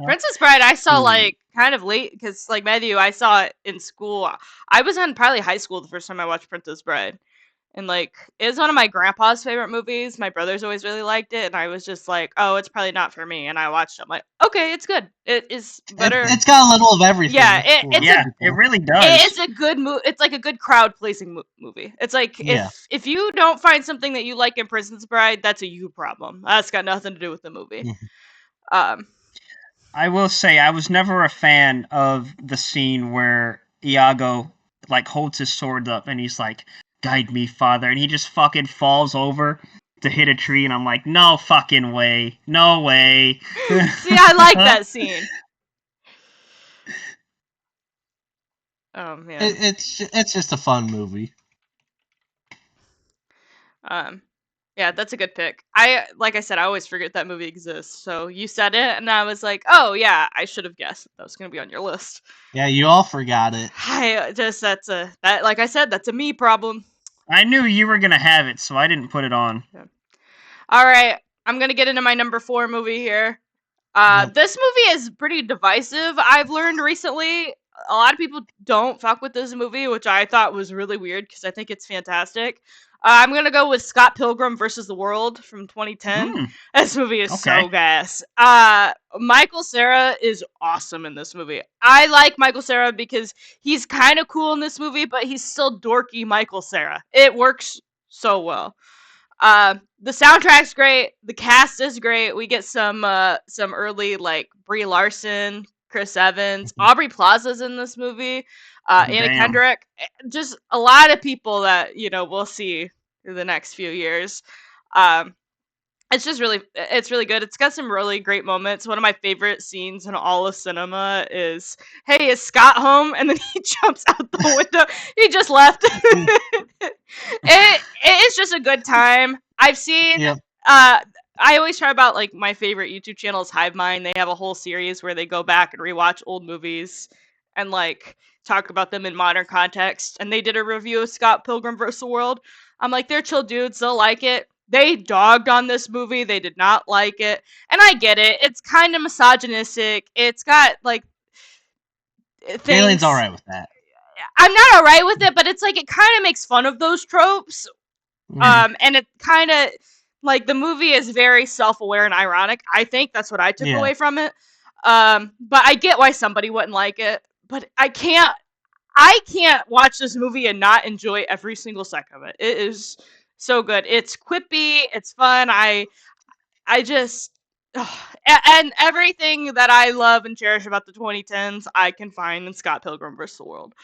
Princess Bride, I saw like kind of late because, like Matthew, I saw it in school. I was in probably high school the first time I watched Princess Bride, and like it's one of my grandpa's favorite movies. My brothers always really liked it, and I was just like, oh, it's probably not for me. And I watched it. I'm like, okay, it's good. It is better. It's got a little of everything. Yeah, it really does. It's a good movie. It's like a good crowd pleasing movie. It's like if you don't find something that you like in Princess Bride, that's a you problem. That's got nothing to do with the movie. I will say I was never a fan of the scene where Iago like holds his sword up and he's like, "Guide me, Father," and he just fucking falls over to hit a tree, and I'm like, no fucking way, no way. See, I like that scene. Oh man, it's just a fun movie. Yeah, that's a good pick. Like I said, I always forget that movie exists. So you said it, and I was like, oh yeah, I should have guessed that was gonna be on your list. Yeah, you all forgot it. Like I said, that's a me problem. I knew you were gonna have it, so I didn't put it on. Yeah. All right, I'm gonna get into my number 4 movie here. This movie is pretty divisive. I've learned recently. a lot of people don't fuck with this movie, which I thought was really weird because I think it's fantastic. I'm gonna go with Scott Pilgrim versus the World from 2010. This movie is Okay. so gas. Michael Cera is awesome in this movie. I like Michael Cera because he's kind of cool in this movie, but he's still dorky Michael Cera. It works so well. The soundtrack's great. The cast is great. We get some early like Brie Larson, Chris Evans, Aubrey Plaza's in this movie, Anna Damn. Kendrick. Just a lot of people that we'll see in the next few years. It's really good. It's got some really great moments. One of my favorite scenes in all of cinema is, "Hey, is Scott home?" And then he jumps out the window. He just left. It is just a good time. I've seen. Yep. I always try about like my favorite YouTube channel is Hive Mind. They have a whole series where they go back and rewatch old movies and like talk about them in modern context. And they did a review of Scott Pilgrim vs. the World. I'm like, they're chill dudes. They'll like it. They dogged on this movie. They did not like it. And I get it. It's kind of misogynistic. It's got like things. Jaylene's all right with that. I'm not all right with it, but it's like it kind of makes fun of those tropes. And it kind of like the movie is very self-aware and ironic. I think that's what I took away from it. But I get why somebody wouldn't like it. But I can't watch this movie and not enjoy every single second of it. It is so good. It's quippy. It's fun. I just and everything that I love and cherish about the 2010s, I can find in Scott Pilgrim vs. the World.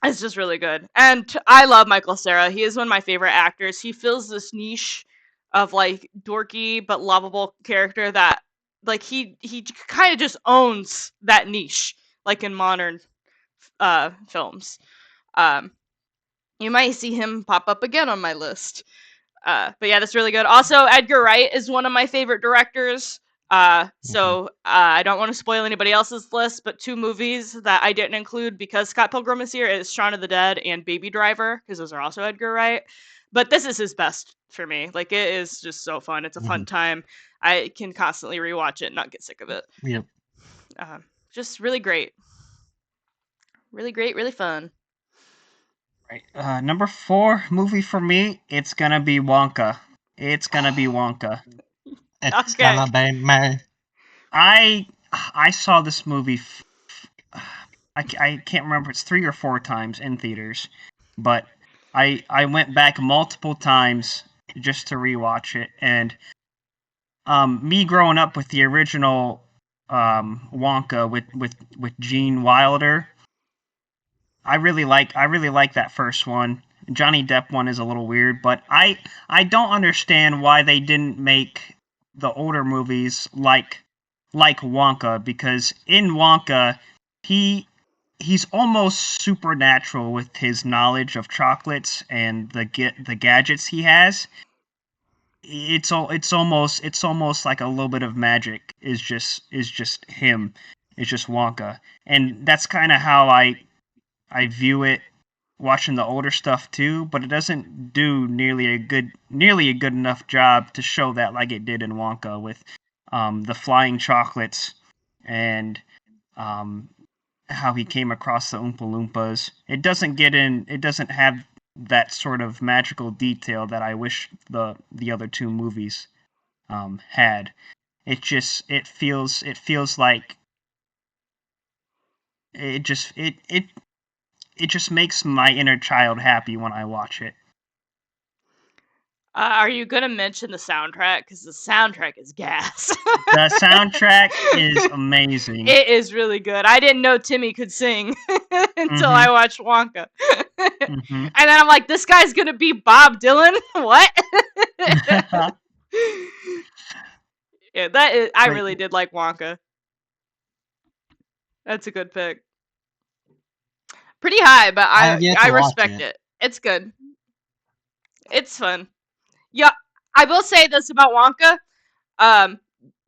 It's just really good. And I love Michael Cera. He is one of my favorite actors. He fills this niche of like dorky but lovable character that like he kind of just owns that niche like in modern films. You might see him pop up again on my list. But yeah, that's really good. Also, Edgar Wright is one of my favorite directors. So I don't want to spoil anybody else's list, but 2 movies that I didn't include because Scott Pilgrim is here is Shaun of the Dead and Baby Driver, because those are also Edgar Wright. But this is his best for me. Like, it is just so fun. It's a fun time. I can constantly rewatch it and not get sick of it. Yep. Just really great. Really great, really fun. Right. Number 4 movie for me, it's gonna be Wonka. It's gonna be Wonka. It's gonna be me. I saw this movie. I can't remember. It's 3 or 4 times in theaters, but I went back multiple times just to rewatch it. And me growing up with the original Wonka with Gene Wilder, I really like that first one. Johnny Depp one is a little weird, but I don't understand why they didn't make the older movies like Wonka, because in Wonka he's almost supernatural with his knowledge of chocolates and the gadgets he has. It's almost like a little bit of magic is just him. It's just Wonka, and that's kind of how I view it watching the older stuff too, but it doesn't do nearly a good enough job to show that like it did in Wonka with the flying chocolates and how he came across the Oompa Loompas. It doesn't have that sort of magical detail that I wish the other 2 movies had. It feels like it just makes my inner child happy when I watch it. Are you gonna mention the soundtrack? Because the soundtrack is gas. The soundtrack is amazing. It is really good. I didn't know Timmy could sing until I watched Wonka. And then I'm like, this guy's gonna be Bob Dylan? What? Yeah, I really did like Wonka. That's a good pick. Pretty high, but I respect it. It's good. It's fun. Yeah, I will say this about Wonka.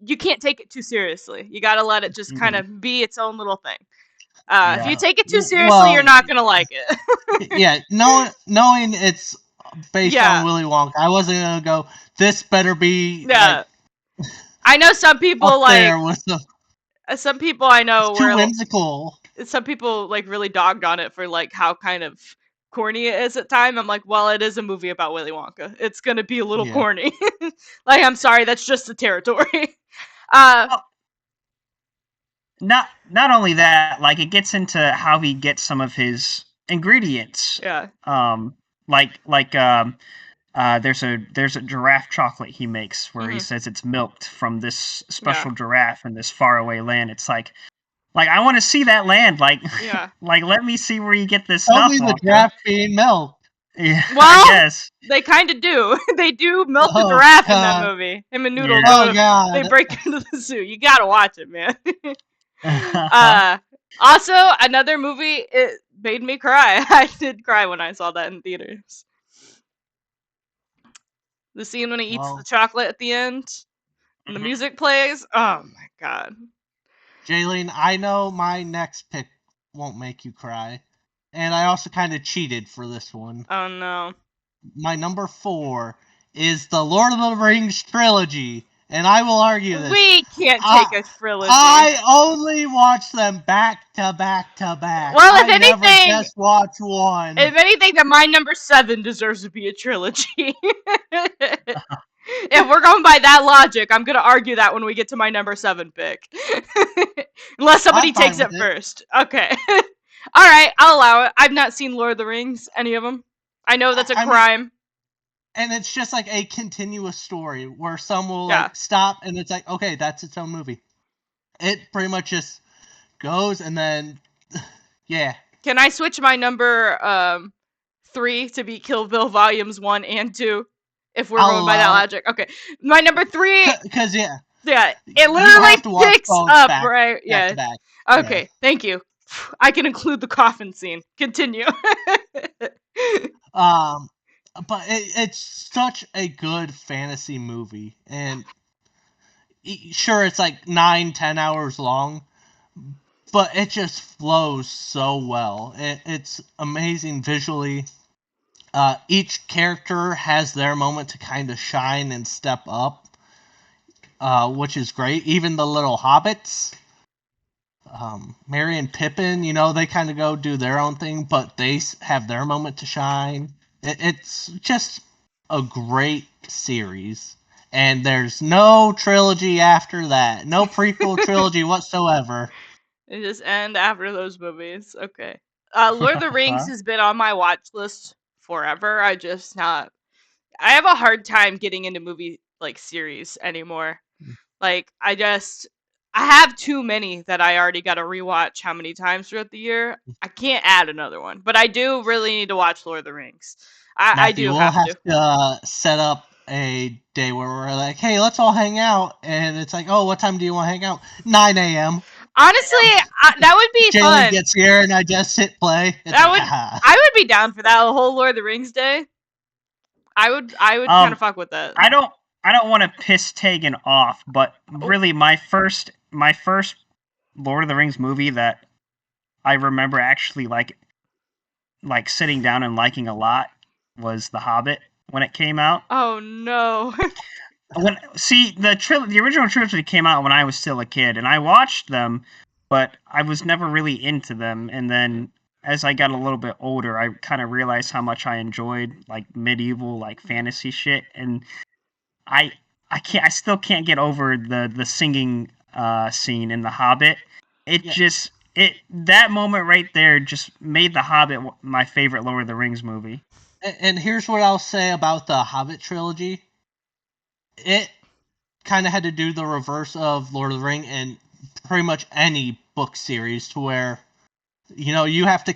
You can't take it too seriously. You gotta let it just kind of be its own little thing. If you take it too seriously, you're not gonna like it. Yeah, knowing it's based on Willy Wonka, I wasn't gonna go, this better be I know some people up like there with the... Some people I know It's too were whimsical. some people like really dogged on it for like how kind of corny it is at time. I'm like, well, it is a movie about Willy Wonka. It's gonna be a little Yeah. corny. Like, I'm sorry, that's just the territory. Uh, Well, not only that, like it gets into how he gets some of his ingredients. yeah. There's a giraffe chocolate he makes where he says it's milked from this special giraffe in this faraway land. It's like I want to see that land. Like Yeah. like let me see where you get this Tell stuff. me the Wonka. giraffe being milked. Yeah, Well, I guess. they kind of do. They do milk the Oh, giraffe in that God. movie. Him and Noodle Yeah. Oh, God. they break into the zoo. You gotta watch it, man. Also, another movie, it made me cry. I did cry when I saw that in theaters. The scene when he eats the Well, chocolate at the end and the music plays. Oh my god. Jaylene, I know my next pick won't make you cry. And I also kind of cheated for this one. Oh no. My number 4 is the Lord of the Rings trilogy. And I will argue this. We can't take a trilogy. I only watch them back to back to back. Well, if I never anything- just watch one. If anything, then my number 7 deserves to be a trilogy. If we're going by that logic, I'm gonna argue that when we get to my number 7 pick. Unless somebody I'm fine takes it with it. first. Okay. Alright, I'll allow it. I've not seen Lord of the Rings, any of them. I know that's a I mean- crime. And it's just like a continuous story where some will Yeah. like stop and it's like, okay, that's its own movie. It pretty much just goes and then yeah. Can I switch my number 3 to be Kill Bill Volumes 1 and 2? If we're I'll going by that allow it. logic. Okay. My number 3, Cause yeah. yeah, it You literally have to watch picks both up, back right? back Yeah. to back. Okay, thank you. I can include the coffin scene. Continue. But it's such a good fantasy movie, and sure, it's like 9-10 hours long, but it just flows so well. It's amazing visually. Each character has their moment to kind of shine and step up, which is great. Even the little hobbits, Merry and Pippin, they kind of go do their own thing, but they have their moment to shine. It's just a great series. And there's no trilogy after that. No prequel trilogy whatsoever. And just end after those movies. Okay. Lord of the Rings has been on my watch list forever. I have a hard time getting into movie like series anymore. Like I have too many that I already got to rewatch how many times throughout the year. I can't add another one, but I do really need to watch Lord of the Rings. I Matthew, do we'll have to. to set up a day where we're like, hey, let's all hang out. And it's like, oh, what time do you want to hang out? 9 a.m. Honestly, that would be Jaylene fun. gets here and I just hit play. It's That like, would haha. I would be down for that, the whole Lord of the Rings day. I would kind of fuck with that. I don't want to piss Tegan off, but really my first Lord of the Rings movie that I remember actually like sitting down and liking a lot was The Hobbit when it came out. Oh no. The original trilogy came out when I was still a kid, and I watched them, but I was never really into them. And then as I got a little bit older, I kind of realized how much I enjoyed like medieval like fantasy shit, and I still can't get over the singing scene in The Hobbit. That moment right there just made The Hobbit my favorite Lord of the Rings movie. And here's what I'll say about the Hobbit trilogy. It kind of had to do the reverse of Lord of the Ring and pretty much any book series to where, you have to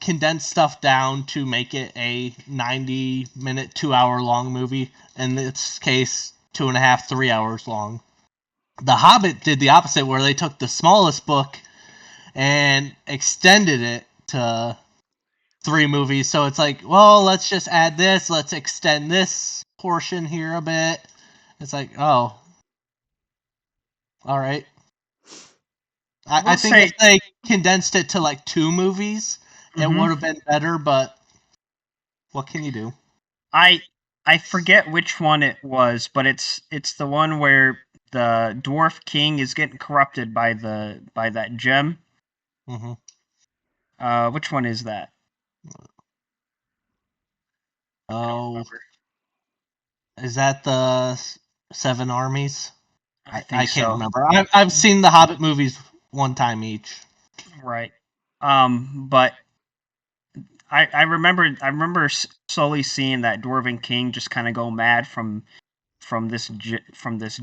condense stuff down to make it a 90-minute, 2-hour long movie. In this case, 2.5, 3 hours long. The Hobbit did the opposite, where they took the smallest book and extended it to 3 movies. So it's like, well, let's just add this. Let's extend this portion here a bit. It's like, oh, all right. I think if they condensed it to like 2 movies, it would have been better. But what can you do? I forget which one it was, but it's the one where the Dwarf King is getting corrupted by that gem. Mm-hmm. Which one is that? Oh, is that the Seven Armies? I think I can't so. remember. I've seen the Hobbit movies one time each. Right. But I remember slowly seeing that Dwarven King just kind of go mad from this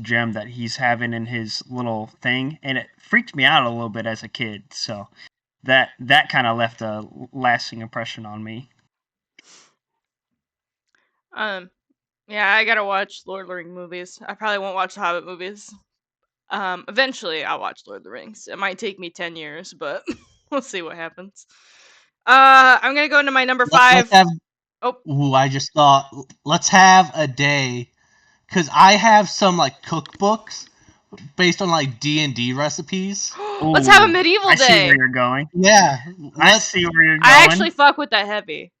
gem that he's having in his little thing, and it freaked me out a little bit as a kid. So that kind of left a lasting impression on me. Yeah, I gotta watch Lord of the Rings movies. I probably won't watch the Hobbit movies. Eventually I'll watch Lord of the Rings. It might take me 10 years, but we'll see what happens. I'm gonna go into my number 5. Let's have. Oh. Ooh, I just thought. Let's have a day, because I have some like cookbooks based on like D&D recipes. Let's have a medieval I day. see where you're going. Yeah, I see where you're going. I actually fuck with that heavy.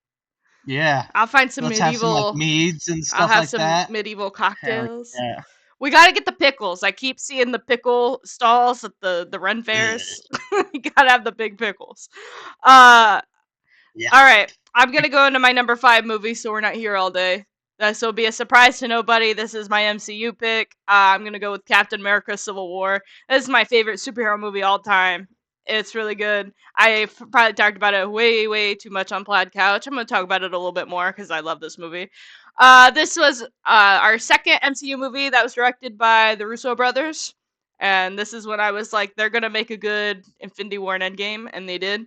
Yeah, I'll find some let's medieval. have some like meads and stuff I'll have like some that. medieval cocktails. Yeah. We gotta get the pickles. I keep seeing the pickle stalls at the Ren fairs. You gotta have the big pickles. Yeah. All right. I'm gonna go into my number 5 movie, so we're not here all day. This will be a surprise to nobody. This is my MCU pick. I'm gonna go with Captain America: Civil War. This is my favorite superhero movie all time. It's really good. I've probably talked about it way, way too much on Plaid Couch. I'm gonna talk about it a little bit more because I love this movie. This was our second MCU movie that was directed by the Russo brothers, and this is when I was like, they're gonna make a good Infinity War and Endgame, and they did.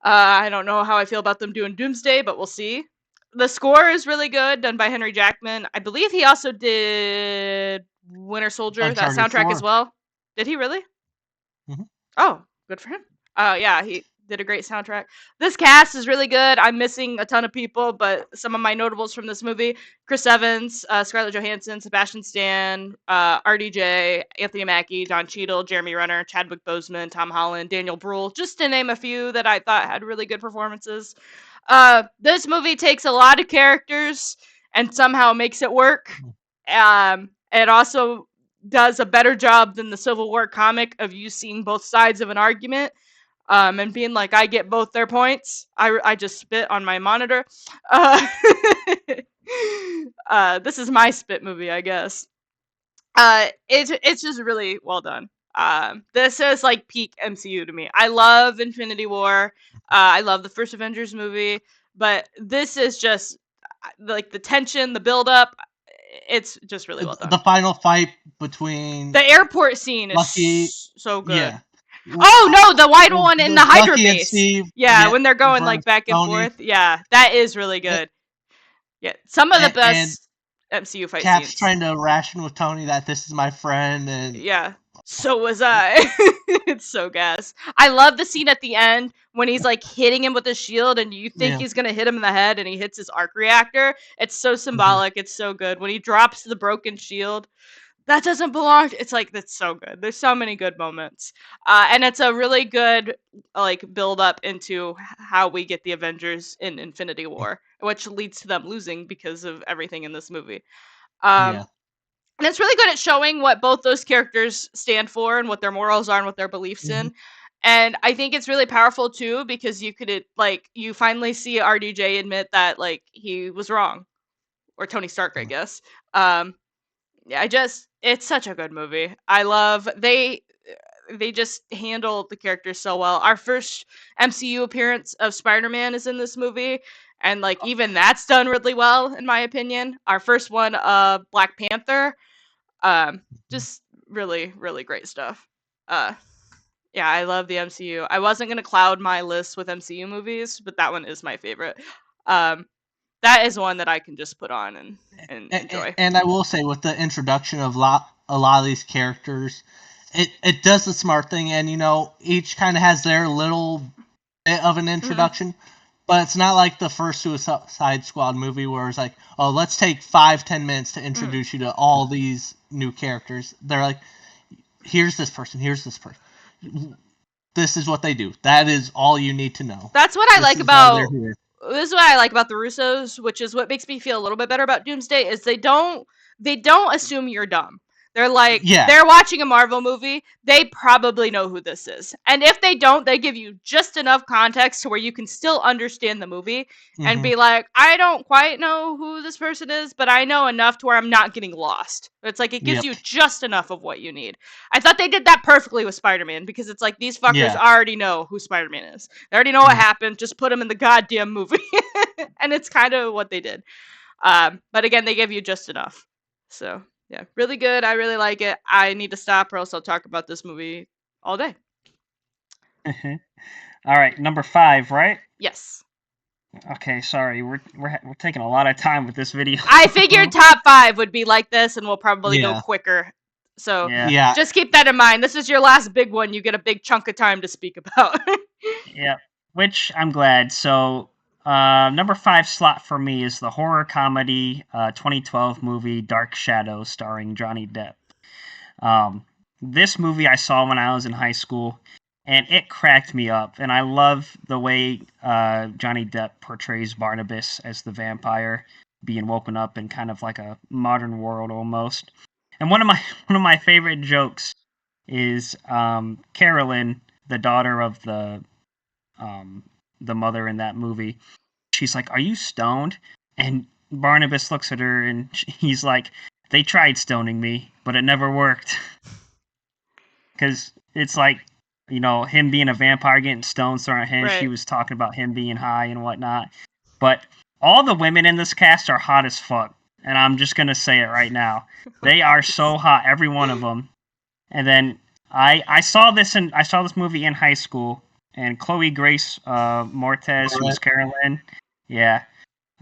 I don't know how I feel about them doing Doomsday, but we'll see. The score is really good, done by Henry Jackman. I believe he also did Winter Soldier, that Uncharted soundtrack 4. as well. Did he really? Mm-hmm. Oh, good for him. Yeah, he did a great soundtrack. This cast is really good. I'm missing a ton of people, but some of my notables from this movie: Chris Evans, Scarlett Johansson, Sebastian Stan, RDJ, Anthony Mackie, Don Cheadle, Jeremy Renner, Chadwick Boseman, Tom Holland, Daniel Bruhl, just to name a few that I thought had really good performances. This movie takes a lot of characters and somehow makes it work. It also does a better job than the Civil War comic of you seeing both sides of an argument, and being like, I get both their points. I just spit on my monitor. This is my spit movie, I guess. It's just really well done. This is like peak MCU to me. I love Infinity War. I love the first Avengers movie, but this is just like the tension, the build up. It's just really well done. The final fight between the airport scene is Lucky, so good. yeah. Oh no, the wide one in the Hydra Lucky and base. Steve, Yeah, when they're going like versus back and Tony. forth. Yeah, that is really good. Yeah, some of the best MCU fight Cap's scenes. trying to ration with Tony that this is my friend, and yeah, so was I. It's so gas. I love the scene at the end when he's like hitting him with his shield, and you think he's gonna hit him in the head, and he hits his arc reactor. It's so symbolic. It's so good when he drops the broken shield. That doesn't belong. It's like, that's so good. There's so many good moments, and it's a really good like build up into how we get the Avengers in Infinity War, which leads to them losing because of everything in this movie. And it's really good at showing what both those characters stand for and what their morals are and what their beliefs in. And I think it's really powerful too, because you could like, you finally see RDJ admit that like he was wrong, or Tony Stark, I guess. Yeah, it's such a good movie. I love they just handle the characters so well. Our first MCU appearance of Spider-Man is in this movie, and like even that's done really well in my opinion. Our first one of Black Panther, just really, really great stuff. Yeah, I love the MCU. I wasn't gonna cloud my list with MCU movies, but that one is my favorite. That is one that I can just put on and enjoy. And I will say, with the introduction of a lot of these characters, it does the smart thing, and each kind of has their little bit of an introduction. But it's not like the first Suicide Squad movie where it's like, oh, let's take 5-10 minutes to introduce you to all these new characters. They're like, here's this person, here's this person. This is what they do. That is all you need to know. That's what I like about. This is what I like about the Russos, which is what makes me feel a little bit better about Doomsday, is they don't assume you're dumb. They're like, Yeah. they're watching a Marvel movie. They probably know who this is. And if they don't, they give you just enough context to where you can still understand the movie and be like, I don't quite know who this person is, but I know enough to where I'm not getting lost. It's like, it gives you just enough of what you need. I thought they did that perfectly with Spider-Man, because it's like, these fuckers already know who Spider-Man is. They already know what happened. Just put him in the goddamn movie. And it's kind of what they did. But again, they give you just enough. So yeah, really good. I really like it. I need to stop, or else I'll talk about this movie all day. All right, number 5, right? Yes. Okay, sorry, we're taking a lot of time with this video. I figured top 5 would be like this, and we'll probably go quicker. So Yeah. just keep that in mind. This is your last big one. You get a big chunk of time to speak about. Yeah, which I'm glad. So number 5 slot for me is the horror comedy 2012 movie Dark Shadows, starring Johnny Depp. This movie I saw when I was in high school, and it cracked me up. And I love the way Johnny Depp portrays Barnabas as the vampire, being woken up in kind of like a modern world almost. And one of my favorite jokes is Carolyn, the daughter of the mother in that movie. She's like, "Are you stoned?" And Barnabas looks at her and he's like, "They tried stoning me, but it never worked." Because it's like, him being a vampire, getting stoned thrown at him. Right. She was talking about him being high and whatnot. But all the women in this cast are hot as fuck. And I'm just going to say it right now. They are so hot, every one of them. And then I saw this movie in high school, and Chloe Grace Moretz, who was Carolyn, yeah,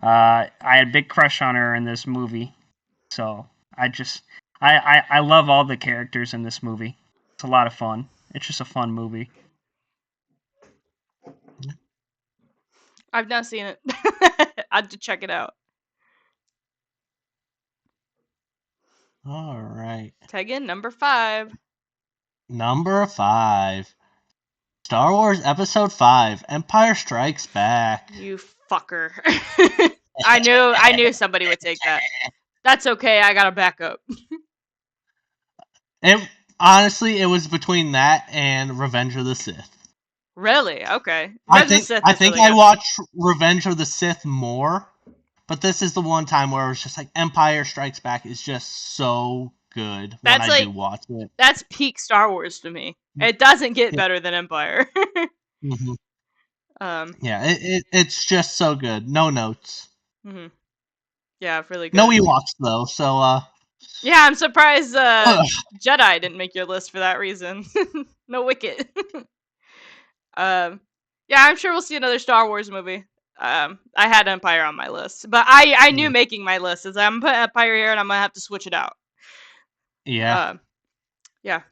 I had a big crush on her in this movie. So I love all the characters in this movie. It's a lot of fun. It's just a fun movie. I've not seen it. I have to check it out. All right. Tegan, number 5. Number 5. Star Wars Episode 5, Empire Strikes Back. You fucker. I knew somebody would take that. That's okay, I got a backup. Honestly, it was between that and Revenge of the Sith. Really? Okay. I think I watched Revenge of the Sith more, but this is the one time where it's just like Empire Strikes Back is just so good when I do watch it. That's peak Star Wars to me. It doesn't get better than Empire. Mm-hmm. Yeah, it's just so good. No notes. Mm-hmm. Yeah, really good. No Ewoks though, so yeah, I'm surprised Jedi didn't make your list for that reason. No Wicket. Yeah, I'm sure we'll see another Star Wars movie. I had Empire on my list, but I knew making my list is I'm putting Empire here, and I'm gonna have to switch it out. Yeah. Yeah.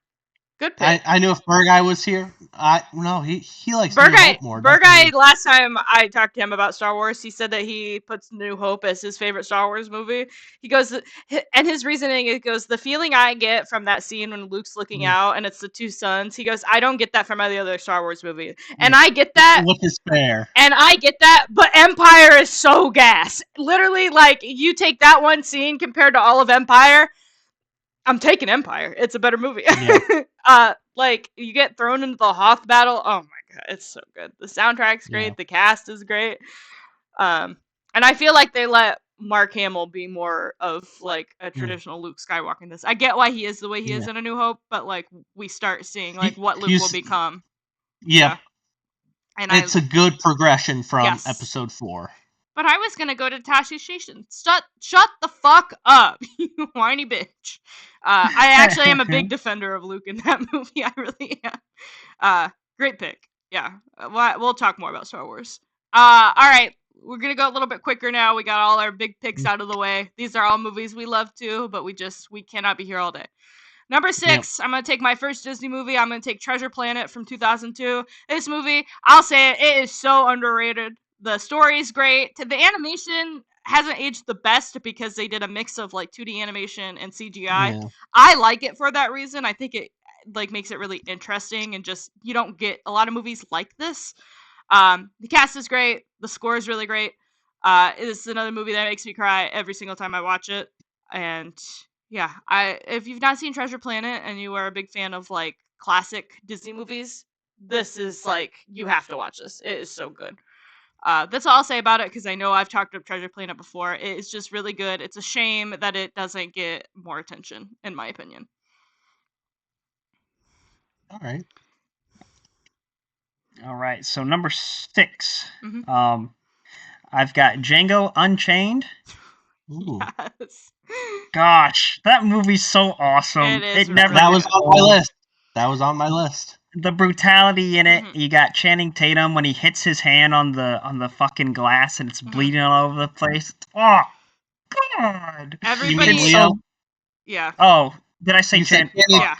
Good pick. I knew if Burguy was here, he likes New Hope more. Burguy, last time I talked to him about Star Wars, he said that he puts New Hope as his favorite Star Wars movie. He goes, and his reasoning, it goes, the feeling I get from that scene when Luke's looking out and it's the two sons, he goes, I don't get that from any other Star Wars movie. And I get that. Which is fair. And I get that, but Empire is so gas. Literally, like, you take that one scene compared to all of Empire, I'm taking Empire. It's a better movie. Yeah. Like, you get thrown into the Hoth battle. Oh my god, it's so good. The soundtrack's great. Yeah. The cast is great. And I feel like they let Mark Hamill be more of like a traditional Luke Skywalker in this. I get why he is the way he is in A New Hope, but like we start seeing like what Luke will become. Yeah. And it's a good progression from Episode 4. But I was gonna go to Tashi's station. Shut the fuck up, you whiny bitch. I actually am a big defender of Luke in that movie. I really am. Great pick. Yeah. We'll talk more about Star Wars. All right. We're gonna go a little bit quicker now. We got all our big picks out of the way. These are all movies we love too, but we cannot be here all day. Number 6, I'm going to take my first Disney movie. I'm going to take Treasure Planet from 2002. This movie, I'll say it is so underrated. The story is great. The animation hasn't aged the best because they did a mix of like 2D animation and CGI. Yeah. I like it for that reason. I think it like makes it really interesting, and just you don't get a lot of movies like this. The cast is great. The score is really great. This is another movie that makes me cry every single time I watch it. And Yeah, if you've not seen Treasure Planet and you are a big fan of like classic Disney movies, this is like you have to watch this. It is so good. That's all I'll say about it because I know I've talked up Treasure Planet before. It is just really good. It's a shame that it doesn't get more attention, in my opinion. All right. All right. So number 6. Mhm. I've got Django Unchained. Ooh. Yes. Gosh, that movie's so awesome. It is It never really That gets was good. on my old. list. That was on my list. The brutality in it. Mhm. You got Channing Tatum when he hits his hand on the fucking glass and it's Mhm. bleeding all over the place. Oh God! You mean It's Everybody, Leo? so. yeah, Oh, did I say You said Chan? Channing. yeah.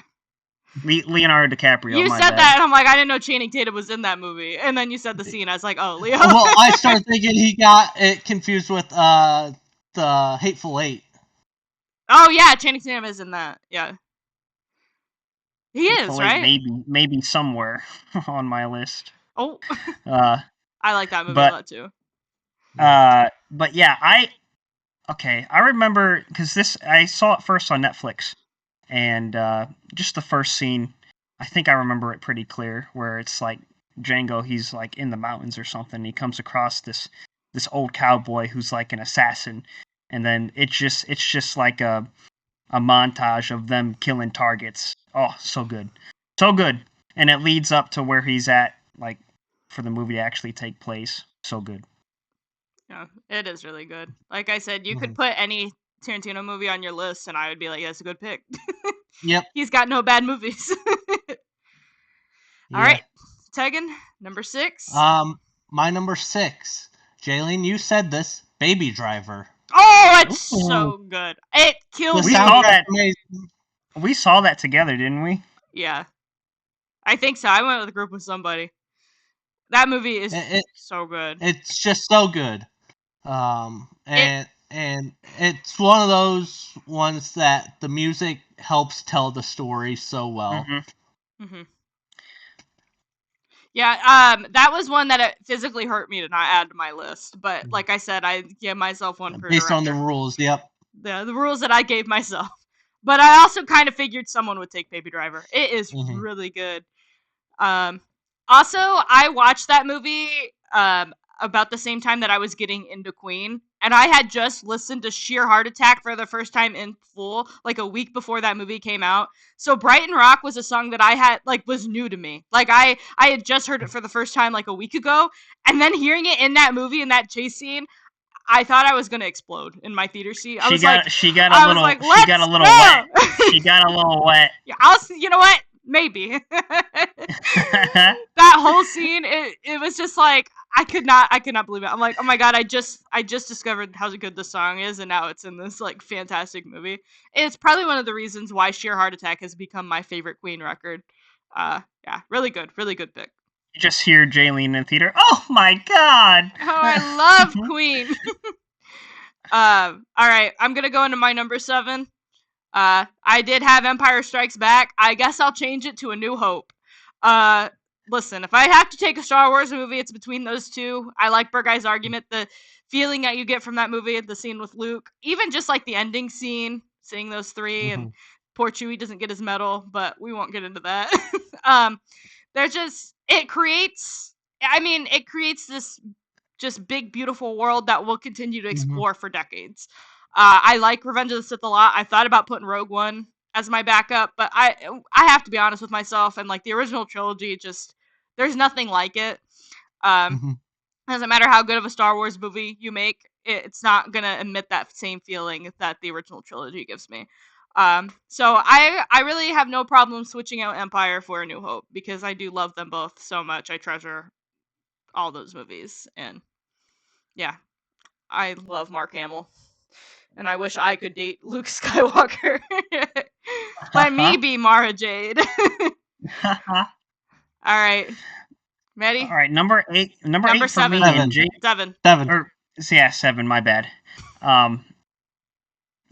Leonardo DiCaprio. You My said bad. that, and I'm like, I didn't know Channing Tatum was in that movie. And then you said the scene. I was like, oh, Leo. Well, I started thinking he got it confused with the Hateful Eight. Oh yeah, Channing Tatum is in that. Yeah, he is, Hateful Eight, right? maybe somewhere on my list. Oh, Uh, I like that movie a but lot too. but yeah, I remember because I saw it first on Netflix, and just the first scene, I think I remember it pretty clear, where it's like Django, he's like in the mountains or something. And he comes across this old cowboy who's like an assassin, and then it's just like a montage of them killing targets. Oh, so good, so good, and it leads up to where he's at, like for the movie to actually take place. So good. Yeah, it is really good. Like I said, you could Mhm. put any Tarantino movie on your list, and I would be like, that's a good pick. Yep. He's got no bad movies. All Yeah. right, Tegan, number 6. My number 6. Jaylene, you said this. Baby Driver. Oh, it's Ooh. so good. It The kills We saw me. soundtrack's that. amazing. We saw that together, didn't we? Yeah, I think so. I went with a group with somebody. That movie is It, it so good. it's just so good. It And it's one of those ones that the music helps tell the story so well. Mm-hmm. mhm. Yeah, that was one that it physically hurt me to not add to my list. But like I said, I give myself one per Based on the director. rules, yep. The rules that I gave myself. But I also kind of figured someone would take Baby Driver. It is Hmm. really good. Um, Also, I watched that movie about the same time that I was getting into Queen, and I had just listened to Sheer Heart Attack for the first time in full, like a week before that movie came out. So Brighton Rock was a song that I had like was new to me. Like I had just heard it for the first time like a week ago, and then hearing it in that movie in that chase scene, I thought I was gonna explode in my theater seat. She got she got a Let's little wet. go. She got a little wet. Yeah, you know what? Maybe. That whole scene, it was just like I could not believe it. I'm like, oh my god, I just discovered how good the song is, and now it's in this like fantastic movie. It's probably one of the reasons why Sheer Heart Attack has become my favorite Queen record. Yeah, really good pick. You just hear Jaylene in theater. Oh my god! Oh, I love Queen. All right, I'm gonna go into my number 7. I did have Empire Strikes Back. I guess I'll change it to A New Hope. Uh, Listen, if I have to take a Star Wars movie, it's between those two. I like Burguy's argument. The feeling that you get from that movie, the scene with Luke, even just like the ending scene, seeing those three, and Hmm. poor Chewie doesn't get his medal, but we won't get into that. um, they're just, it creates, I mean, it creates this just big, beautiful world that we'll continue to Hmm. explore for decades. I like Revenge of the Sith a lot. I thought about putting Rogue One as my backup, but I have to be honest with myself, and like the original trilogy, just there's nothing like it. Um, Hmm. doesn't matter how good of a Star Wars movie you make, it's not gonna emit that same feeling that the original trilogy gives me. So I really have no problem switching out Empire for A New Hope because I do love them both so much. I treasure all those movies, and yeah, I love Mark Hamill, and I wish I could date Luke Skywalker. Let me be Mara Jade. All right, All ready? right, number 8. Number Number 8 for me 7. and 7. Jay. 7. 7. Or yeah, 7. My bad. Um,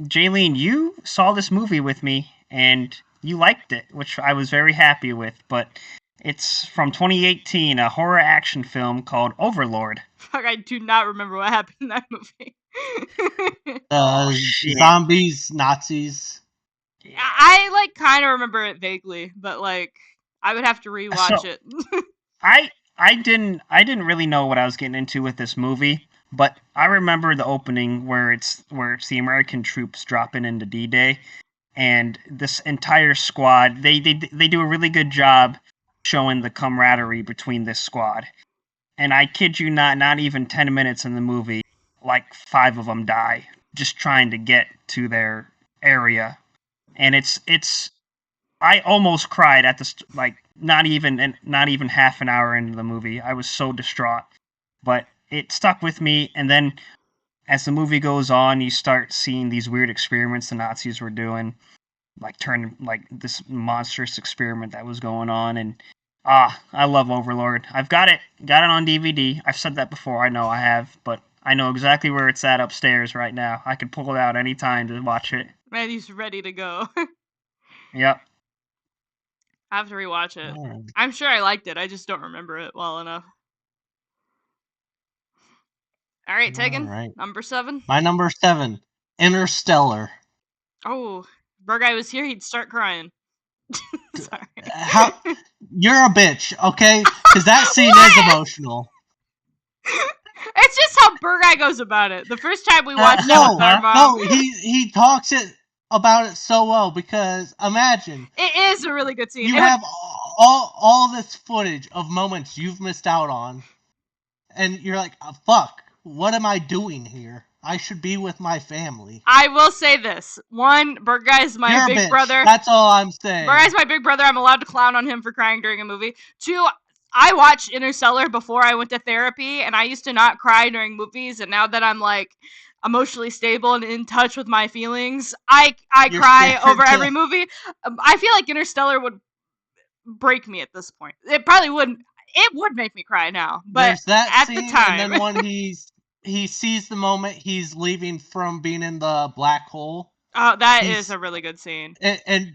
Jaylene, you saw this movie with me and you liked it, which I was very happy with. But it's from 2018, a horror action film called Overlord. Fuck, I do not remember what happened in that movie. Oh shit! Zombies, Nazis. I like kind of remember it vaguely, but like I would have to rewatch it. I didn't really know what I was getting into with this movie, but I remember the opening where it's the American troops dropping into D-Day, and this entire squad they do a really good job showing the camaraderie between this squad. And I kid you not even 10 minutes in the movie, like 5 of them die just trying to get to their area. And it's I almost cried at the like not even half an hour into the movie. I was so distraught, but it stuck with me. And then as the movie goes on, you start seeing these weird experiments the Nazis were doing, like turning like this monstrous experiment that was going on. And I love Overlord. I've got it on DVD. I've said that before. I know I have, but I know exactly where it's at upstairs right now. I could pull it out anytime to watch it. Man, he's ready to go. Yep. I have to rewatch it. Alright. I'm sure I liked it. I just don't remember it well enough. All right, Tegan, Alright. number 7. My number 7, Interstellar. Oh, Burguy was here, he'd start crying. Sorry. How you're a bitch, okay? Because that scene is emotional. It's just how Burguy goes about it. The first time we watched that with our mom. No, he talks about it so well, because imagine It is a really good scene. you have all this footage of moments you've missed out on, and you're like, fuck, what am I doing here? I should be with my family. I will say this. 1, Burguy's my You're a big bitch. brother. That's all I'm saying. Burguy's my big brother. I'm allowed to clown on him for crying during a movie. 2, I watched Interstellar before I went to therapy, and I used to not cry during movies, and now that I'm like emotionally stable and in touch with my feelings, I You're cry scared over to- every movie. I feel like Interstellar would break me at this point. It probably wouldn't. It would make me cry now, but There's that at scene, the time, and then when he sees the moment he's leaving from being in the black hole, oh, that he's- is a really good scene. and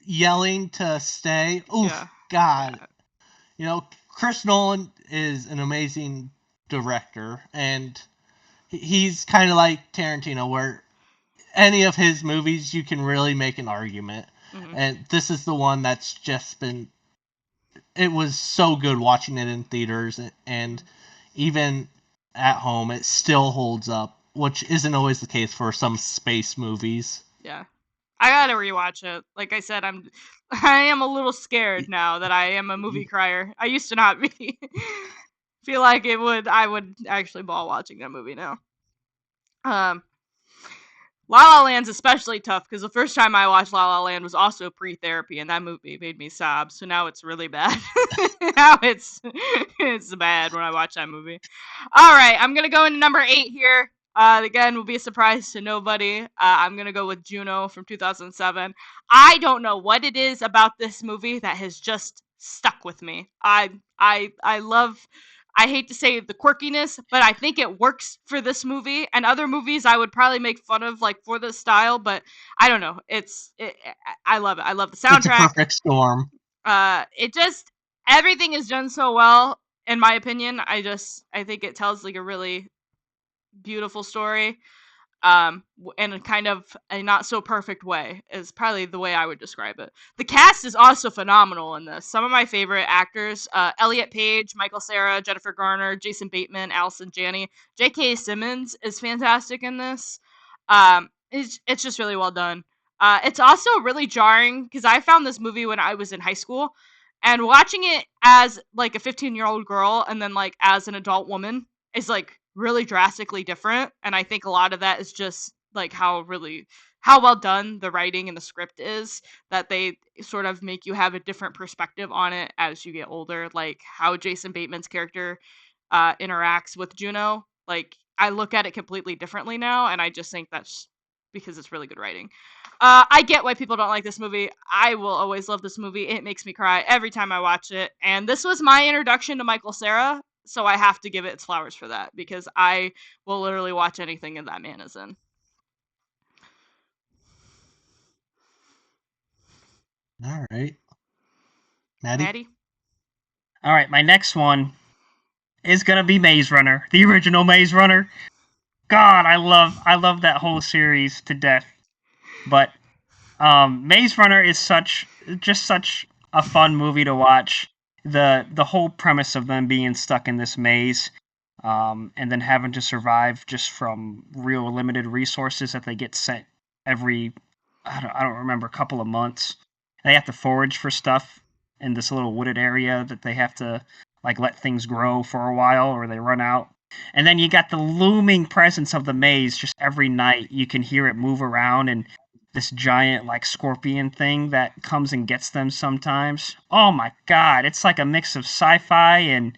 yelling to stay. Oof, Yeah. God. You know, Chris Nolan is an amazing director, and he's kind of like Tarantino, where any of his movies you can really make an argument. Mhm. And this is the one that's just been. It was so good watching it in theaters, and even at home, it still holds up, which isn't always the case for some space movies. Yeah. I gotta rewatch it. Like I said, I am a little scared now that I am a movie crier. I used to not be. Feel like I would actually bawl watching that movie now. La La Land's especially tough because the first time I watched La La Land was also pre-therapy, and that movie made me sob. So now it's really bad. Now it's bad when I watch that movie. All right, I'm gonna go into number 8 here. Again, will be a surprise to nobody. I'm gonna go with Juno from 2007. I don't know what it is about this movie that has just stuck with me. I love. I hate to say the quirkiness, but I think it works for this movie and other movies I would probably make fun of like for this style, but I don't know. I love it. I love the soundtrack. It's a perfect storm. It just everything is done so well in my opinion. I think it tells like a really beautiful story. In a kind of a not so perfect way is probably the way I would describe it. The cast is also phenomenal in this. Some of my favorite actors: Elliot Page, Michael Cera, Jennifer Garner, Jason Bateman, Allison Janney. J.K. Simmons is fantastic in this. It's just really well done. It's also really jarring because I found this movie when I was in high school, and watching it as like a 15-year-old girl and then like as an adult woman is like really drastically different, and I think a lot of that is just like how well done the writing and the script is, that they sort of make you have a different perspective on it as you get older, like how Jason Bateman's character interacts with Juno. Like I look at it completely differently now, and I just think that's because it's really good writing. I get why people don't like this movie. I will always love this movie. It makes me cry every time I watch it, and this was my introduction to Michael Cera. So I have to give it its flowers for that, because I will literally watch anything that man is in. All right. Maddie? All right, my next one is gonna be Maze Runner, the original Maze Runner. God, I love that whole series to death. But Maze Runner is such a fun movie to watch. The whole premise of them being stuck in this maze, and then having to survive just from real limited resources that they get sent every I don't remember, a couple of months. They have to forage for stuff in this little wooded area that they have to like let things grow for a while or they run out. And then you got the looming presence of the maze just every night. You can hear it move around and this giant like scorpion thing that comes and gets them sometimes. Oh my god, it's like a mix of sci-fi and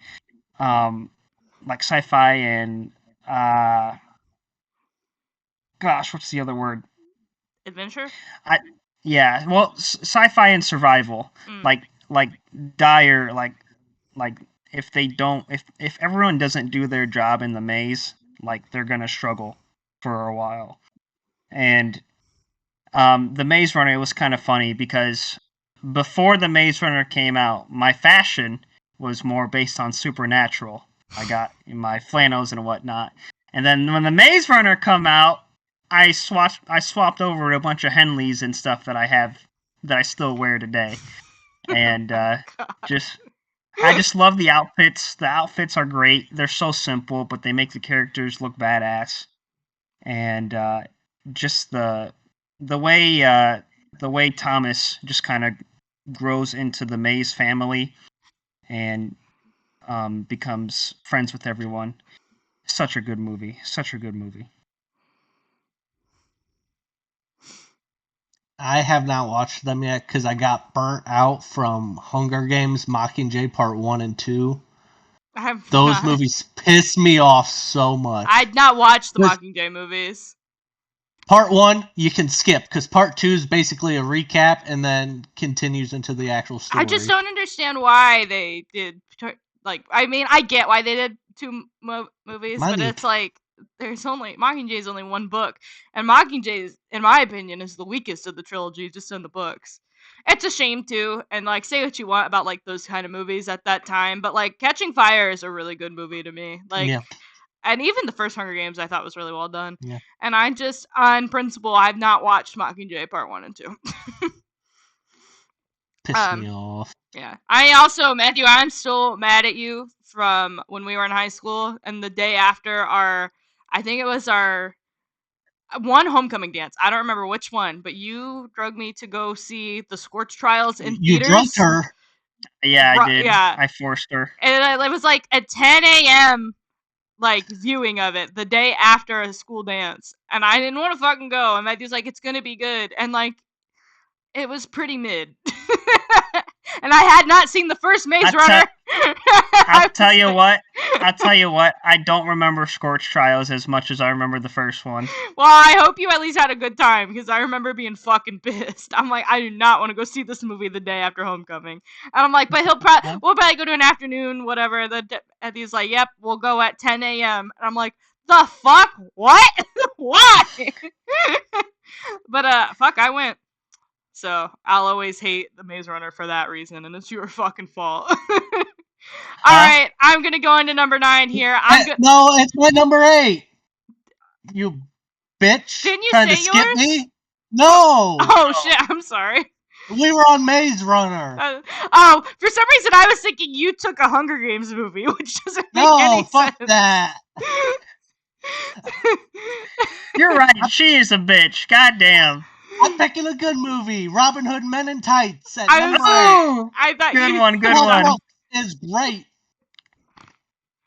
like sci-fi and uh gosh, what's the other word? Adventure? Yeah, well, sci-fi and survival. Like dire like if they don't if everyone doesn't do their job in the maze, like they're going to struggle for a while. And the Maze Runner was kind of funny because before the Maze Runner came out, my fashion was more based on supernatural. I got in my flannels and whatnot. And then when the Maze Runner come out, I swapped over to a bunch of Henleys and stuff that I still wear today. And just I just love the outfits. The outfits are great. They're so simple, but they make the characters look badass. And just the way Thomas just kind of grows into the Maze family and becomes friends with everyone. Such a good movie. Such a good movie. I have not watched them yet because I got burnt out from Hunger Games Mockingjay Part 1 and 2. Those movies piss me off so much. I'd not watched the Mockingjay movies. Part 1, you can skip, because Part 2 is basically a recap and then continues into the actual story. I just don't understand why they did, like, I mean, I get why they did two movies, but it's like, Mockingjay is only one book, and Mockingjay, in my opinion, is the weakest of the trilogy, just in the books. It's a shame, too, and, like, say what you want about, like, those kind of movies at that time, but, like, Catching Fire is a really good movie to me. Like, yeah. And even the first Hunger Games I thought was really well done. Yeah. And I just, on principle, I've not watched Mockingjay Part 1 and 2. Piss me off. Yeah. I also, Matthew, I'm still mad at you from when we were in high school and the day after I think it was our one homecoming dance. I don't remember which one, but you drugged me to go see the Scorch Trials in theaters. You drugged her. Yeah, I did. Yeah. I forced her. And it was like at 10 a.m., like, viewing of it the day after a school dance. And I didn't want to fucking go. And Matthew's like, it's going to be good. And, like, it was pretty mid. And I had not seen the first Maze Runner. I'll tell you what. I don't remember Scorch Trials as much as I remember the first one. Well, I hope you at least had a good time, because I remember being fucking pissed. I'm like, I do not want to go see this movie the day after Homecoming. And I'm like, but we'll probably go to an afternoon, whatever. And he's like, yep, we'll go at 10 a.m. And I'm like, the fuck? What? Why? But, fuck, I went. So I'll always hate the Maze Runner for that reason, and it's your fucking fault. Alright, I'm gonna go into number 9 here. No, it's my number 8. You bitch. Didn't you trying say to skip yours? Me? No. Oh shit, I'm sorry. We were on Maze Runner. For some reason I was thinking you took a Hunger Games movie, which doesn't make any sense. No, fuck that. You're right, she is a bitch. Goddamn. I'm picking a good movie. Robin Hood Men in Tights. At I thought good one. Is great.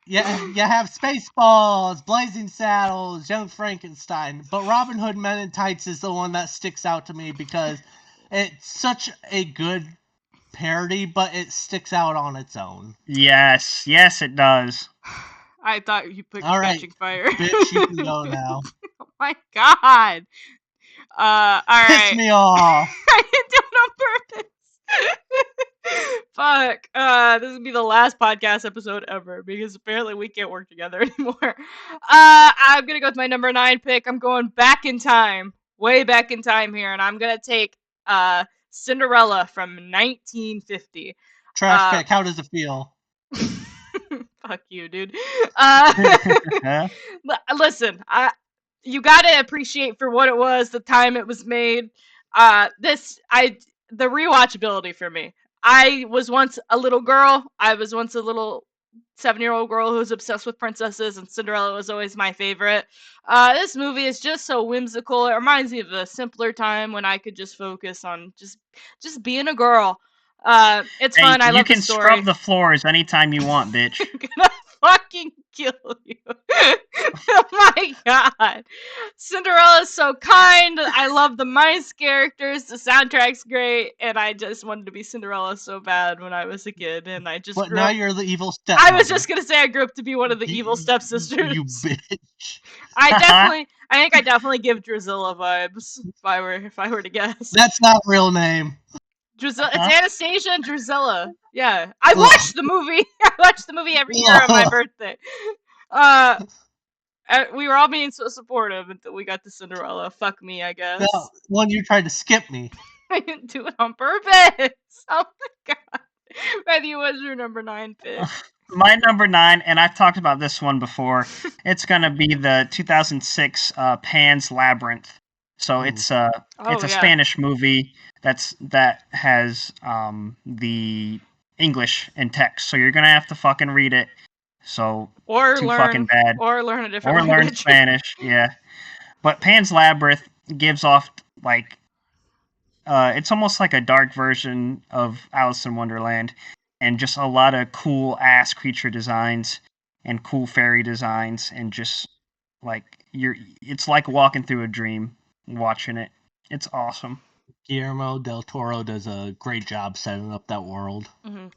Yeah, you have Spaceballs, Blazing Saddles, Young Frankenstein, but Robin Hood Men in Tights is the one that sticks out to me because it's such a good parody, but it sticks out on its own. Yes, it does. I thought you picked Catching Fire. Bitch, you can go now. Oh my god. Alright. Piss me off. I didn't do it on purpose. Fuck. This would be the last podcast episode ever because apparently we can't work together anymore. I'm gonna go with my number 9 pick. I'm going back in time. Way back in time here, and I'm gonna take Cinderella from 1950. Trash pick. How does it feel? Fuck you, dude. Listen, you gotta appreciate for what it was, the time it was made. The rewatchability for me. I was once a little girl. I was once a little 7-year-old girl who was obsessed with princesses, and Cinderella was always my favorite. This movie is just so whimsical. It reminds me of a simpler time when I could just focus on just being a girl. It's Hey, fun. I you love the can story. scrub the floors anytime you want, bitch. I'm gonna fucking kill you. Oh my god. Cinderella's so kind. I love the mice characters. The soundtrack's great. And I just wanted to be Cinderella so bad when I was a kid. And I just But grew now up. you're the evil stepmother. I was just gonna say I grew up to be one of the evil stepsisters. You bitch. I think I definitely give Drusilla vibes if I were to guess. That's not a real name. Drusilla, it's Anastasia and Drusilla. Yeah, I watched the movie. I watched the movie every year on my birthday. We were all being so supportive until we got to Cinderella. Fuck me, I guess. No, one you tried to skip me. I didn't do it on purpose. Oh my god. Matthew, what's your number 9 pick? My number 9, and I've talked about this one before. It's gonna be the 2006 Pan's Labyrinth. So it's a Spanish movie that has the English in text. So you're gonna have to fucking read it. So fucking bad. Or learn a different language. Learn Spanish. Yeah, but Pan's Labyrinth gives off like it's almost like a dark version of Alice in Wonderland, and just a lot of cool ass creature designs and cool fairy designs, and just like it's like walking through a dream watching it. It's awesome. Guillermo del Toro does a great job setting up that world. Mm-hmm.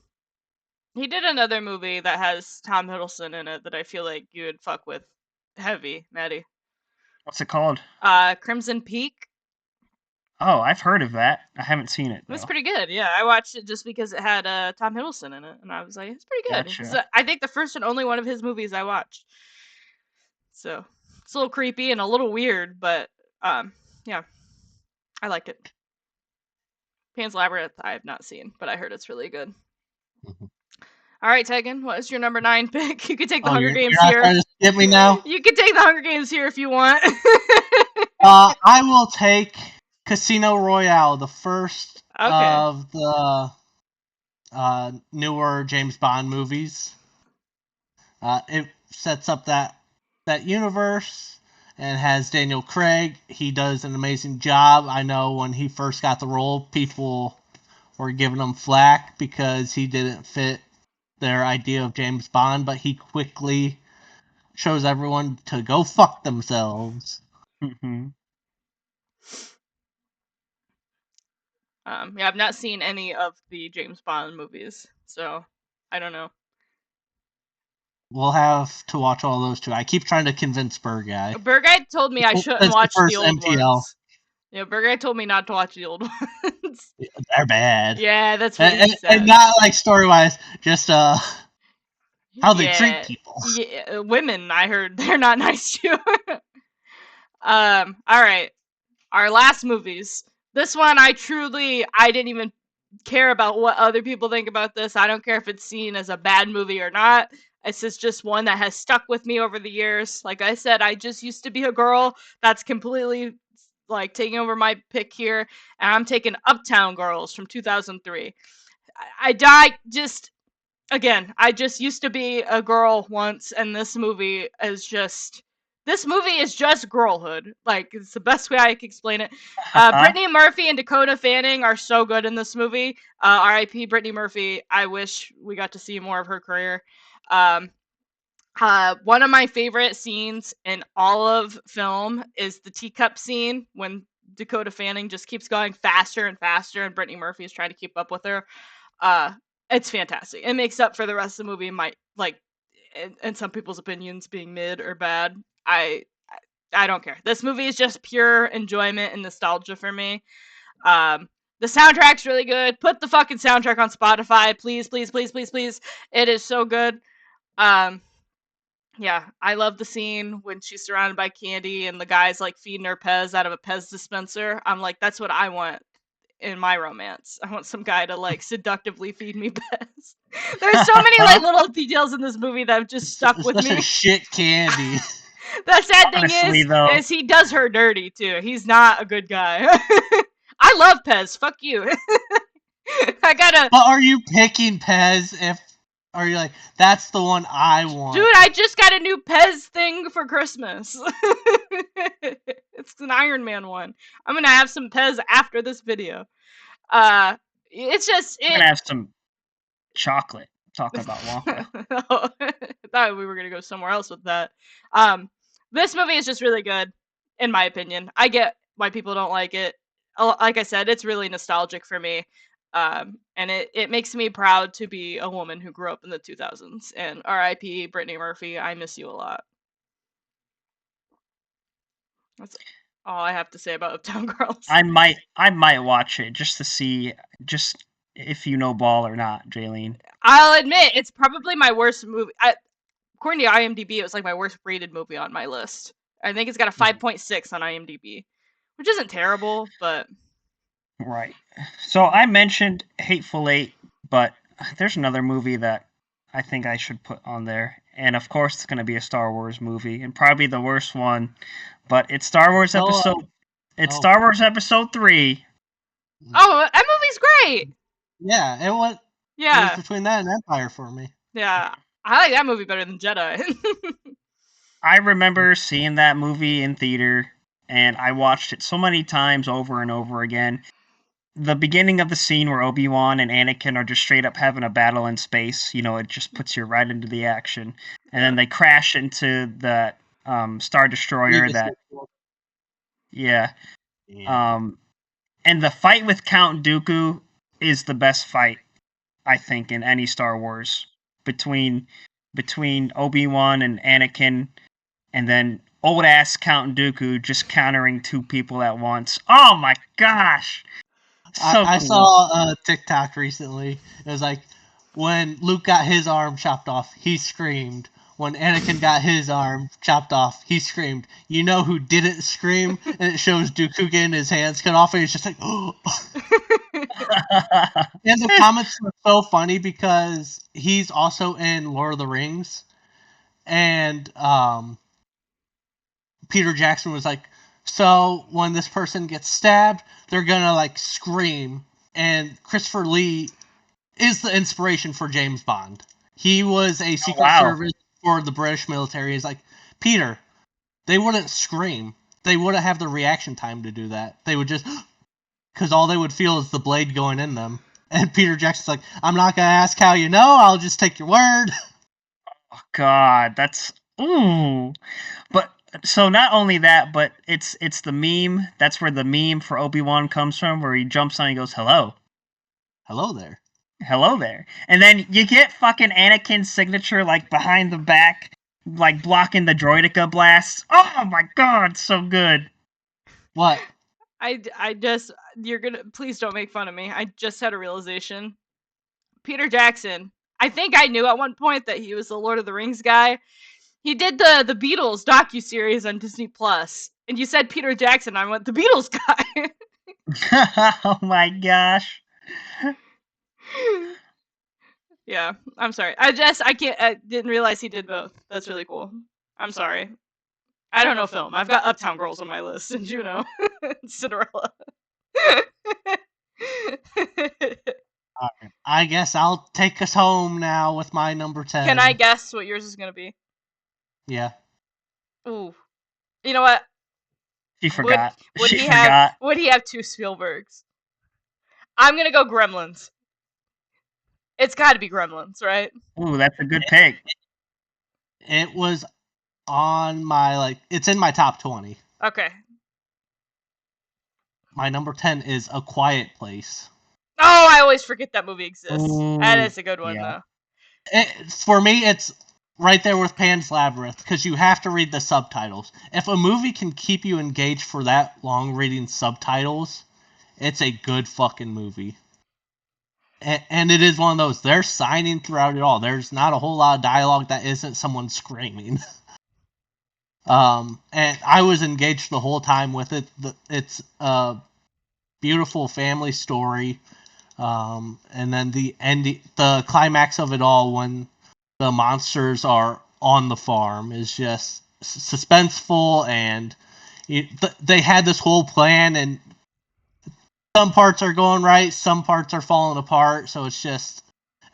He did another movie that has Tom Hiddleston in it that I feel like you would fuck with heavy, Maddie. What's it called? Crimson Peak. Oh, I've heard of that. I haven't seen it, though. It was pretty good. Yeah, I watched it just because it had Tom Hiddleston in it, and I was like, it's pretty good. Gotcha. So I think the first and only one of his movies I watched. So it's a little creepy and a little weird, but yeah, I like it. Pan's Labyrinth I have not seen, but I heard it's really good. Mm-hmm. All right, Tegan, what is your number 9 pick? You could take the Hunger Games here. Trying to skip me now? You could take the Hunger Games here if you want. I will take Casino Royale, the first of the newer James Bond movies. It sets up that universe and has Daniel Craig. He does an amazing job. I know when he first got the role, people were giving him flack because he didn't fit their idea of James Bond, but he quickly shows everyone to go fuck themselves. Mm-hmm. Yeah, I've not seen any of the James Bond movies, so I don't know. We'll have to watch all those too. I keep trying to convince Burguy. Burguy told me I shouldn't watch the old ones. Yeah, Burguy told me not to watch the old ones. They're bad. Yeah, that's what he said. And not like story-wise, just how they treat people. Yeah, women, I heard, they're not nice too. All right. Our last movies. This one, I didn't even care about what other people think about this. I don't care if it's seen as a bad movie or not. This is just one that has stuck with me over the years. Like I said, I just used to be a girl. That's completely like taking over my pick here. And I'm taking Uptown Girls from 2003. I just used to be a girl once, and this movie is just girlhood. Like, it's the best way I can explain it. Brittany Murphy and Dakota Fanning are so good in this movie. R.I.P. Brittany Murphy. I wish we got to see more of her career. One of my favorite scenes in all of film is the teacup scene when Dakota Fanning just keeps going faster and faster, and Brittany Murphy is trying to keep up with her. It's fantastic. It makes up for the rest of the movie, in some people's opinions, being mid or bad. I don't care. This movie is just pure enjoyment and nostalgia for me. The soundtrack's really good. Put the fucking soundtrack on Spotify, please, please, please, please, please. It is so good. Yeah, I love the scene when she's surrounded by candy and the guy's like feeding her Pez out of a Pez dispenser. I'm like, that's what I want in my romance. I want some guy to like seductively feed me Pez. There's so many like little details in this movie that have just stuck with me. Such a shit candy. The sad thing is he does her dirty too. He's not a good guy. I I love Pez. Fuck you. I gotta. But are you picking Pez if? Are you like, that's the one I want? Dude, I just got a new Pez thing for Christmas. It's an Iron Man one. I'm gonna have some Pez after this video. It's just We're gonna have some chocolate. Talking about Wonka. I thought we were gonna go somewhere else with that. This movie is just really good, in my opinion. I get why people don't like it. Like I said, it's really nostalgic for me. And it makes me proud to be a woman who grew up in the 2000s. And R.I.P. Brittany Murphy, I miss you a lot. That's all I have to say about Uptown Girls. I might watch it just to see just if you know ball or not, Jaylene. I'll admit it's probably my worst movie. According to IMDb, it was like my worst rated movie on my list. I think it's got a 5.6 on IMDb, which isn't terrible, but Right. So I mentioned Hateful Eight, but there's another movie that I think I should put on there, and of course it's going to be a Star Wars movie, and probably the worst one, but it's Star Wars episode. It's Star Wars Episode 3. Oh, that movie's great. Yeah, it was. Yeah, It was between that and Empire for me. yeah, I like that movie better than Jedi. I remember seeing that movie in theater, and I watched it so many times over and over again. The beginning of the scene where Obi-Wan and Anakin are just straight up having a battle in space, it just puts you right into the action. And then they crash into the Star Destroyer Yeah. And the fight with Count Dooku is the best fight, I think, in any Star Wars. Between Obi-Wan and Anakin, and then old-ass Count Dooku just countering two people at once. Oh my gosh! I saw a TikTok recently. It was like, when Luke got his arm chopped off, he screamed. When Anakin got his arm chopped off, he screamed. You know who didn't scream? And it shows Dooku getting his hands cut off, and he's just like, oh. And the comments were so funny because he's also in Lord of the Rings. And Peter Jackson was like, so when this person gets stabbed, they're gonna like scream. And Christopher Lee is the inspiration for James Bond. He was a Secret Service for the British military. He's like, Peter, they wouldn't scream. They wouldn't have the reaction time to do that. They would just, because all they would feel is the blade going in them. And Peter Jackson's like, I'm not gonna ask how you know. I'll just take your word. Oh God, that's ooh. But so not only that, but it's the meme. That's where the meme for Obi-Wan comes from, where he jumps on and he goes, "Hello, hello there, hello there," and then you get fucking Anakin's signature like behind the back, like blocking the droideka blasts. Oh my God, so good. What? I just, please don't make fun of me. I just had a realization. Peter Jackson, I think I knew at one point that he was the Lord of the Rings guy. He did the Beatles docuseries on Disney Plus, and you said Peter Jackson. I went, the Beatles guy. Oh my gosh. Yeah, I'm sorry. I didn't realize he did both. That's really cool. I'm sorry. I don't know film. I've got Uptown Girls on my list, and Juno, Cinderella. I guess I'll take us home now with my number 10. Can I guess what yours is gonna be? Yeah. Ooh. You know what? She forgot. Would he have two Spielbergs? I'm gonna go Gremlins. It's got to be Gremlins, right? Ooh, that's a good pick. It was on my it's in my top 20. Okay. My number 10 is A Quiet Place. Oh, I always forget that movie exists. Ooh, that is a good one, though. For me, it's right there with Pan's Labyrinth, because you have to read the subtitles. If a movie can keep you engaged for that long reading subtitles, it's a good fucking movie. And it is one of those, they're signing throughout it all. There's not a whole lot of dialogue that isn't someone screaming. And I was engaged the whole time with it. It's a beautiful family story. And then the climax of it all, when the monsters are on the farm, is just suspenseful, and they had this whole plan, and some parts are going right, some parts are falling apart, so it's just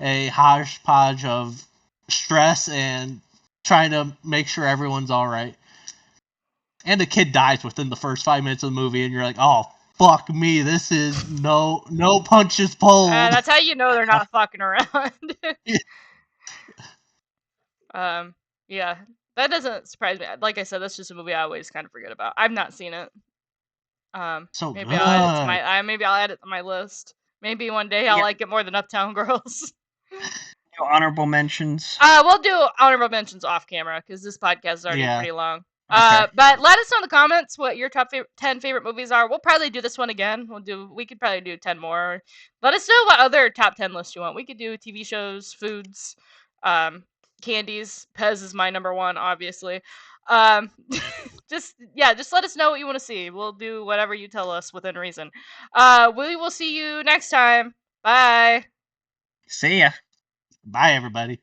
a hodgepodge of stress and trying to make sure everyone's all right. And the kid dies within the first 5 minutes of the movie, and you're like, "Oh, fuck me! This is no punches pulled." That's how you know they're not fucking around. Yeah, that doesn't surprise me. Like I said, that's just a movie I always kind of forget about. I've not seen it. So Maybe good. I'll add it to my. Maybe I'll add it to my list. Maybe one day I'll like it more than Uptown Girls. Honorable mentions. We'll do honorable mentions off camera because this podcast is already pretty long. Okay. But let us know in the comments what your top 10 favorite movies are. We'll probably do this one again. We could probably do 10 more. Let us know what other top 10 lists you want. We could do TV shows, foods, candies. Pez is my number one, obviously. Just let us know what you want to see. We'll do whatever you tell us within reason. We will see you next time. Bye. See ya. Bye, everybody.